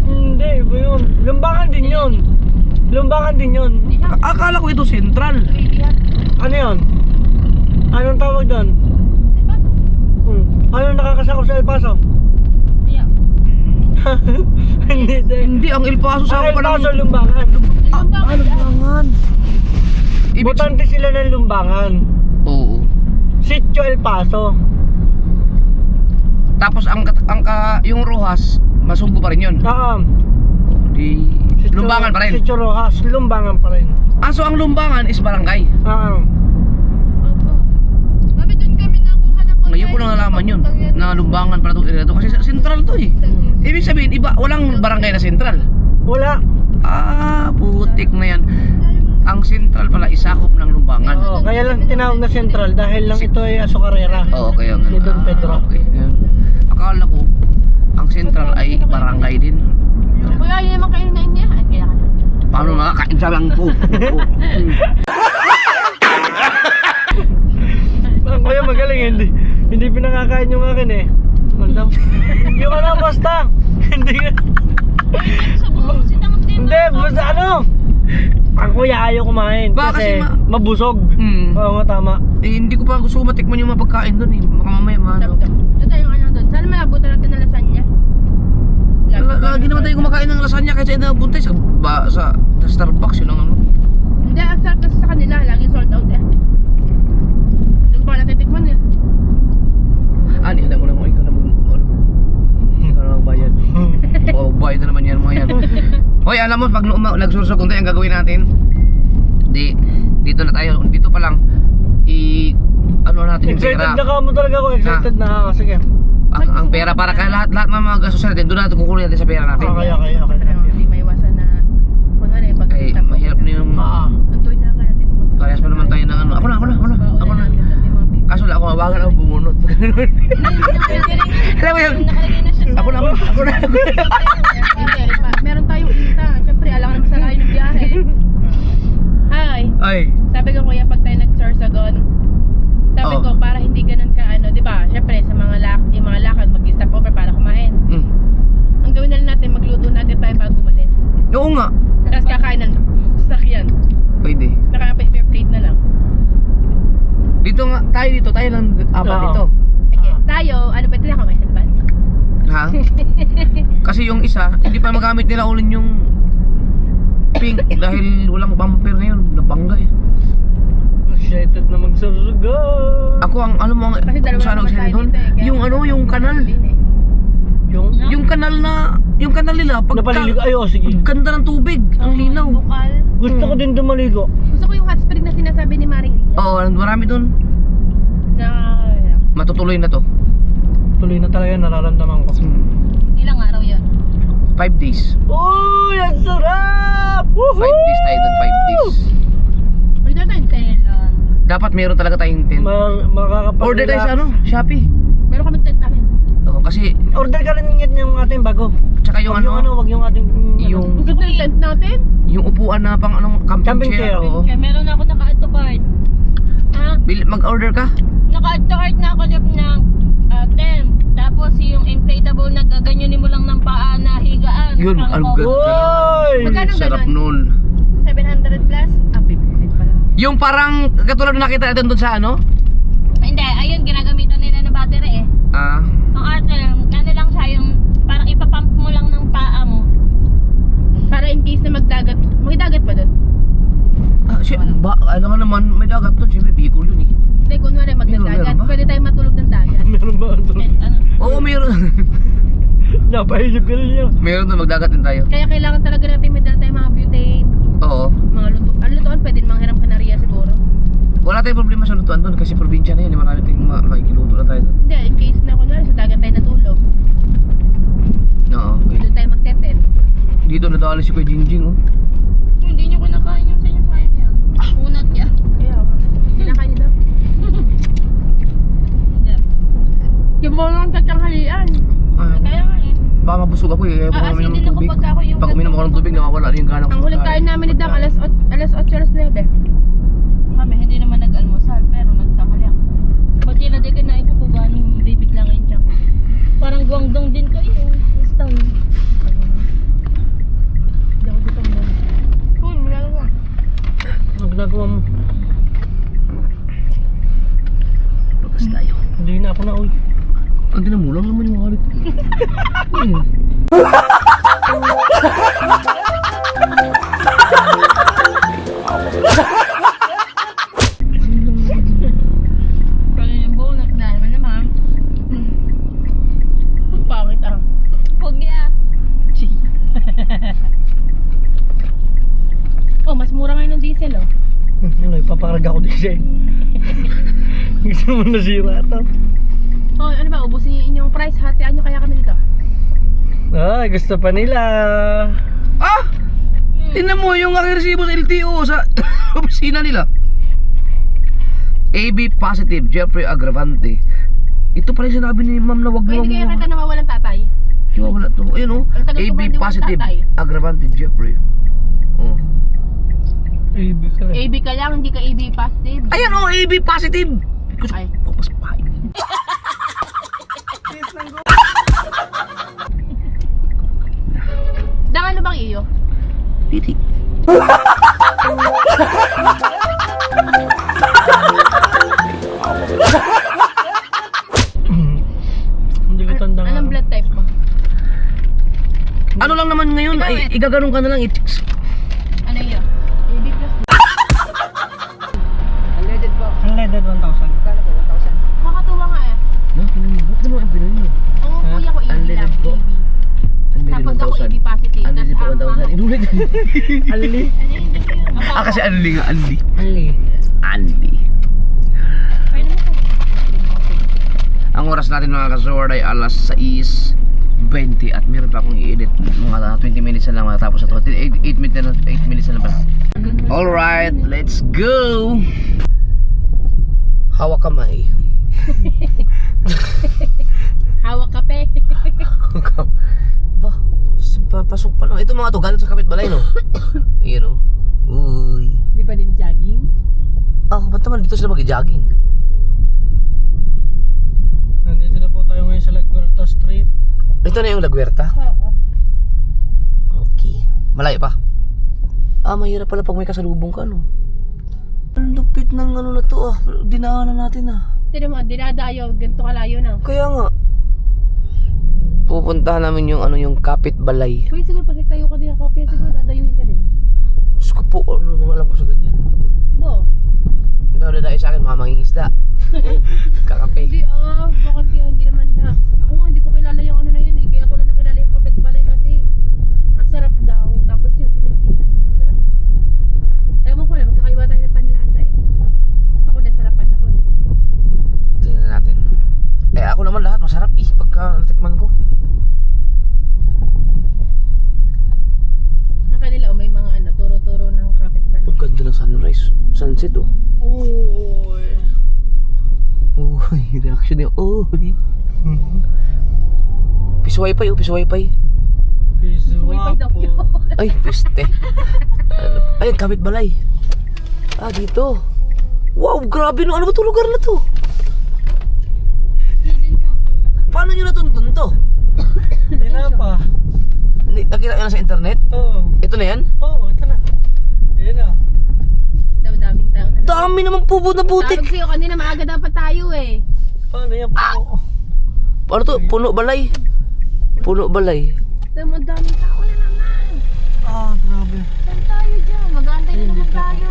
Hindi, iba yun. Lumbangan din yun. Lumbangan din yun. Akala ko ito Central. Ano yun? Anong tawag doon? Anong nakakasakop sa El Paso? Hindi din. Hindi, ang El Paso sa Ang El pa Paso, lang. lumbangan. Lumbangan. Butante sila ng lumbangan. Oo. Sitio El Paso. Tapos yung Rojas, Masugbo pa rin yun. Di Lumbangan pa rin. Sitio Rojas, lumbangan pa rin. Ah, so ang Lumbangan is barangay. Opo. Sabi doon kami nakuha ng pagkain. Ngayon ko lang nalaman yun na Lumbangan pala ito kasi Central to eh. Ibig sabihin, iba, walang barangay na Central. Wala. Ah, putik na yan. Ang Central pala isakop ng Lumbangan. Oo, kaya lang tinawag na Central dahil lang ito ay azucarera. Oo, kaya nga. Ni Don Pedro. Okay. Yan. Akala ko, ang Central ay barangay din. Kuya, yun naman kayo na niya. Kaya ka na. Paano makakain sa lang po? Ang kuya magaling, hindi pinakakain yung akin eh. Mandam. Yung ano, basta. Hindi ka. Sa buong sitang din. Hindi, basta ano. Ang kuya ayaw kumain. Ba, kasi mabusog. Hmm. Oo nga, tama. Eh, hindi ko pa gusto matikman yung mga pagkain doon eh. Baka mamaya maano. Doon tayo ano doon. Sana maabutan natin ng lasagna. Lagi naman tayo kumakain ng lasagna kahit sa nabuntay sa Starbucks yun ang ano. Hindi, ang sarap kasi sa kanila. Laging sold out eh. Doon pa natitikman eh. Ah, nilalang mo na mo ikaw na ikaw na magbayad. Magbayad na naman yan mga yan. Hoy, alam mo, pag nagsursugong tayo, ang gagawin natin, dito na tayo, dito pa lang, ano natin yung Excited pera. na ka mo talaga ako. Excited na ako. Sige. Ang pera para kaya lahat ng mga gastos natin, doon natin kukunin natin sa pera natin. Okay. Hindi maiwasan na kunwari pag Ay, mahirap na yung, ang tuwid na kaya natin. parehas pa naman tayo ng ano. Ako na. Kaso lang ako, mabagal ako bumunot. Alam mo yun? Nakalagay na siya sa... Ako na. Hindi, meron tayong utang. Siyempre, alam ka naman sa layo ng biyahe. Hi. Ay. Sabi ko kuya, pag tayo nag-Sorsogon, sabi Oh. ko, para hindi ganun ka, ano, di ba? Siyempre, sa mga lakad, mag-stop over para kumain. Ang gawin na lang natin, magluto natin tayo bago umalis. Oo nga. Tapos kakain ng sasakyan. Pwede. Naka-paper plate na lang. Tayo lang apat Oo. dito. Okay, tayo, ano ba ito na kumain sa labas? Ha? Kasi yung isa, hindi pa magamit nila ulit yung pink dahil walang bumper ngayon, nabangga eh. Excited na magsursugon. Ako ang alam mo ang Kasi dalawa kung saan ako naman excited tayo doon? dito eh, kaya Yung ano, yung kanal. Yung kanal nila Napaliligo. Ay, sige. ganda ng tubig, ang linaw. Bukal. Gusto ko din dumaligo. Gusto ko yung hot spring na sinasabi ni Maring Ria. Oo, marami doon. Na, Matutuloy na to. Tuloy na talaga nararamdaman ko. Ilang araw yun? 5 days. Uy, ang sarap! 5 days tayo doon, 5 days. order tayo Kailan? Dapat meron talaga tayong tent. Makakapag Order tayo sa ano? Shopee. Meron kami tent namin. Oo, kasi Order ka rin yung ating bago. tsaka yung Wag yung ating yung Ang ganda ng tent natin. yung upuan na pang anong camping Camping chair. chair. Oo. Kaya meron na ako naka-add to cart. Ha? Mag-order ka? Naka-add to cart na ako ng tent. Tapos yung inflatable na gaganyonin mo lang ng paa na higaan. Yun, Pang ang cover. ganda. Oy! Magkano Sarap ganun? nun. 700 plus? Ah, 50 pala. Yung parang katulad na nakita natin doon sa ano? Hindi, ayun, ginagamitan nila na battery eh. Ah, Ang arte, ano lang siya, yung parang ipapump mo lang ng paa mo. Para in case na magdagat. May dagat ba doon? ano nga naman, may dagat doon. Siyempre, Bicol yun eh. Hindi, kunwari magdagat. Meron ba? Pwede tayo matulog ng dagat. Meron ba ito? Ano? Oo, meron. Napahisip ka rin niya. Meron doon, magdagat din tayo. Kaya kailangan talaga natin may dala tayong mga butane, Oo. mga luto. Ang lutoan pwede namang hiram kanariya siguro. Wala tayong problema sa lutuan doon kasi probinsya na yun. Marami tayong makikiluto na tayo doon. Hindi, in case na kunwari sa dagat tayo natulog. Oo, okay. Doon tayo magteten. Dito nadali si Kuya Jingjing, oh. Hindi nyo kinakain yung sa inyo sayang yan. Unat yan. Kaya, kinakain nila. Hindi. Yung mga nang tatanghalian. Kaya nga eh. Baka mabusog ako eh. Kaya baka uminom Asin din ng ako tubig. pagka ako yung Pag uminom ako ng tubig, nawawala rin yung gana ko Ang sa huling kain namin ni Dang, alas 8, alas 9. Kami, hindi naman nag-almusal, pero nagtanghali ako. Pag tila di ka na ikukugan, bibiglang yung tiyan ko. Parang guwangdong din kayo. Stone. Hindi ako dito mo. Wala nga. Ang ginagawa mo? Bagas tayo. Hindi na ako na uy. Ang dinamulang naman yung mga rito. Kaya yung bonus dahil mo naman. Ang pangit ah. Huwag ya. Oh, mas mura ngayon ng diesel oh. Ano, ipapakarga ko din siya eh. Gusto mo nasira ito? Oh, ano ba? Ubusin niyo inyong price. Hatian niyo kaya kami dito. Ay, gusto pa nila. Ah! Tingnan mo yung aking resibo sa LTO sa opisina nila. AB positive, Jeffrey Agravante. Ito pala yung sinabi ni ma'am na wag Pwede mo kaya kita nawawalan tatay. wala to. Ayun oh. Ang tagal ko ba AB hindi positive, tatay? Agravante, Jeffrey. Oh. Ibig ka rin. AB ka lang, hindi ka AB positive. Ayan oh, AB positive. Gusto Ay. ko paspahin. Dang ano bang iyo? Titi. Hindi ko tanda nga. Anong blood type mo? Ano lang naman ngayon, Ikaw, ay igaganon ka na lang i-chicks. Ano iyo? AB plus. Unleaded po. Unleaded 1,000. Kala ko 1,000. Kakatuwa nga eh. No, ba't naman ang Pinoy mo? Ang kuya ko AB Unleaded lang, po. AB. Tapos ako AB positive. Unleaded po 1,000. Inulit. Anli? Ah, kasi Anli nga, Anli. Anli. Anli. Ang oras natin mga kasword ay alas 6:20 at meron pa akong i-edit mga 20 minutes na lang matapos ito. 8 minutes na lang pala. Alright, let's go! Hawak kamay. Hawak kape. Ba, pasok pa lang. Ito mga to, galing sa kapitbalay, no? Ayan, no? Uy. Di pa din jogging? Ah, ba't naman dito sila mag-jogging? Nandito na po tayo ngayon sa Laguerta Street. Ito na yung Laguerta. Oo. Okay. Malayo pa? Ah, mahirap pala pag may kasalubong ka, no? Ang lupit ng ano na to, ah. Dinaanan natin, ah. Tinan mo, dinadayo. Ganito kalayo na. Kaya nga. Pupuntahan namin yung ano, yung kapitbalay. Uy, siguro pag nagtayo ka din ng kape, siguro dadayuhin ka din. Diyos ko po, ano mga alam ko sa ganyan. Bo. Pinadadaya sa akin, mga manging isda. Kakape. Hindi bakit yan? Hindi naman na. Ako nga, hindi ko kilala yung ano na yun eh. Kaya ako na nakilala yung kapitbalay kasi ang sarap daw. Tapos yun, tinesting namin. Ang sarap. Ewan ko lang, magkakaiba tayo ng panlasa eh. Ako nasarapan ako eh. Tingnan natin. Eh ako naman lahat masarap pagka natikman ko. Ang kanila, may mga ano, turo-turo ng kapitbalay. Ang ganda ng sunrise. Sunset, oh. Uy. Uy, reaction niya. Uy. Piso wifi, piso wifi. Wifi daw yun. Ay, piste. Ay, kapit balay. Ah, dito. Wow, grabe no. Ano ba 'tong lugar na to? Paano nyo natuntun to? Hindi na pa. Nakita nyo na sa internet? Oo. Ito na yan? Oo, ito na. Ayan na. Daming tao na. Dami naman pupo na putik. Tawag sa'yo kanina, maaga dapat tayo eh. Paano yan po? Ano to? Puno balay. Puno balay. Daming tao na naman. Ah, grabe. Saan tayo dyan? Mag-aantay na naman tayo.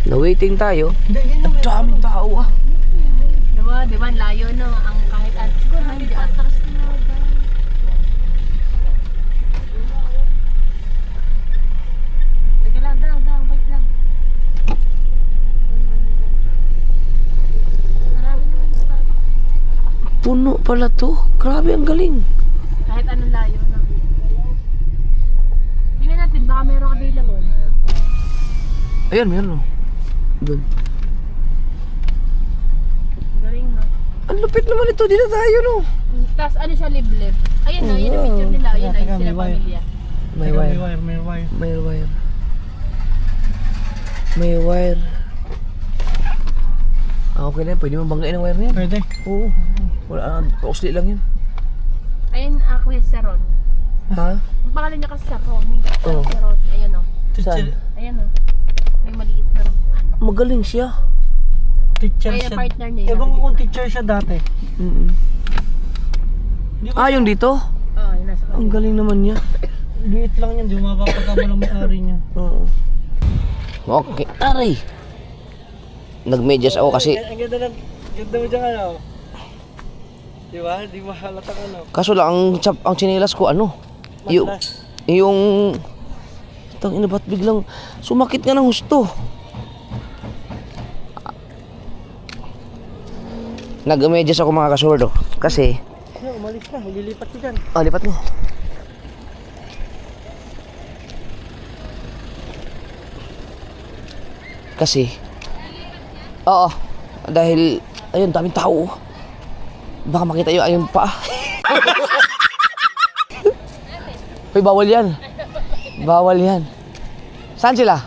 Na-waiting tayo. Hindi, yan yung Ang daming tao ah. Diba, layo no? Ang kahit at siguro hindi atras na. Teka lang, dang, wait lang. Marami naman na tayo. Puno pala to. Grabe, ang galing. Kahit anong layo na. Tingnan natin, baka merong available. Ayan, meron oh. Doon. Galing no? Ang lupit naman ito. Dito tayo no. Tapos ano siya, liblib. Ayun no, yun ang picture nila. Ayun na, yung sila pamilya. May Teka, wire. may wire. May wire. May wire. Ah, okay na yan. Pwede mo banggain ang wire na yan. Pwede. Oo. Wala. Kausli lang yan. Ayun, Kuya Saron. Ha? Ang pangalan niya kasi Saron. Oo. Saron. Ayun o. Saan? Ayun o. May maliit na ano. Magaling siya. Teacher Kaya siya. partner niya. Ewan ko kung teacher siya dati. Di ba? Ah, yung dito? Oo, yun nasa Ang kanila. galing naman niya. Liit lang yan. Di mo mapapagkama ng may-ari niya. Oo. Okay. Aray! Nagmedyas ako kasi. Ang ganda mo dyan ano. Di ba? Di ba halatang ano. Kaso lang ang tsinelas ko ano? Yung Madalas. yung tang ina ba't biglang sumakit nga ng husto. Nag-medyas ako mga kasordo kasi Ano, umalis na. Lilipat ka dyan. lipat mo. Kasi oo, dahil ayun daming tao. Baka makita yung ayun pa. Hoy, bawal yan. Bawal yan. Saan sila?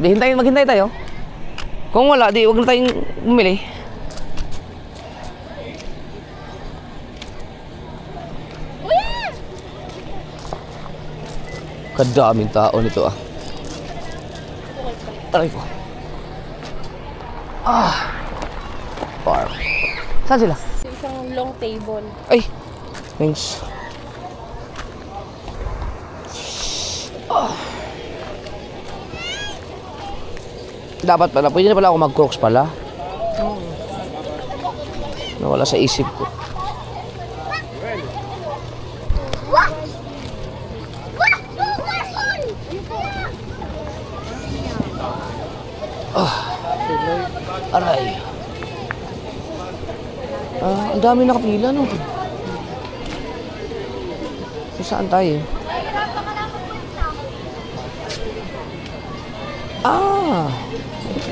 Di maghintay tayo. Kung wala, di wag na tayong bumili. Kadaming tao nito ah. Aray ko. Bar. Saan sila? Isang long table. Ay! Thanks. Dapat pala, pwede na pala ako mag-crocs pala. Nawala sa isip ko. Aray. Ang dami nakapila no. So, saan tayo?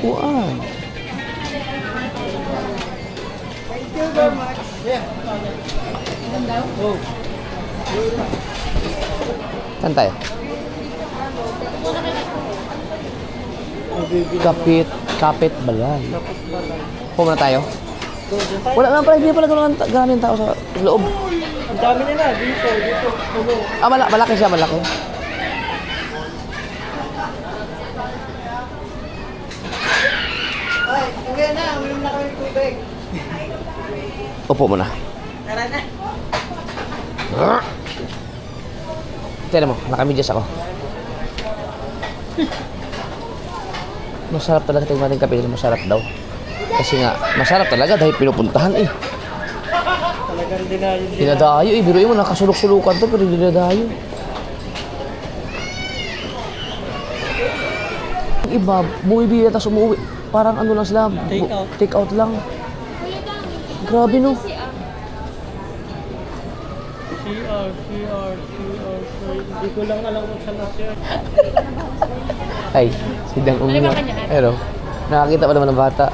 Upuan. Thank you very much. Yeah. Oh. Saan tayo? Kapit balay. Pumuna tayo? Wala naman pala, hindi pala gano'n tao sa loob. Ang dami nila. Dito. Ano? Malaki siya, malaki. Ay, okay na. Uminom na kami tubig. Upo muna. Tara na. Tignan mo, nakamidyas ako. Masarap talaga tingnan natin kape. Masarap daw. Kasi nga, masarap talaga dahil pinupuntahan eh. Talagang dinayo din. Dinadayo eh. Biruin mo, nakasulok-sulukan to pero dinadayo. Yung iba, bumibili at umuwi. Parang ano lang sila. Take out. Take out lang. Grabe no. CR. Hindi ko lang alam kung saan na siya. Ay, sidang umiyak. Pero, nakakita pa naman ng bata.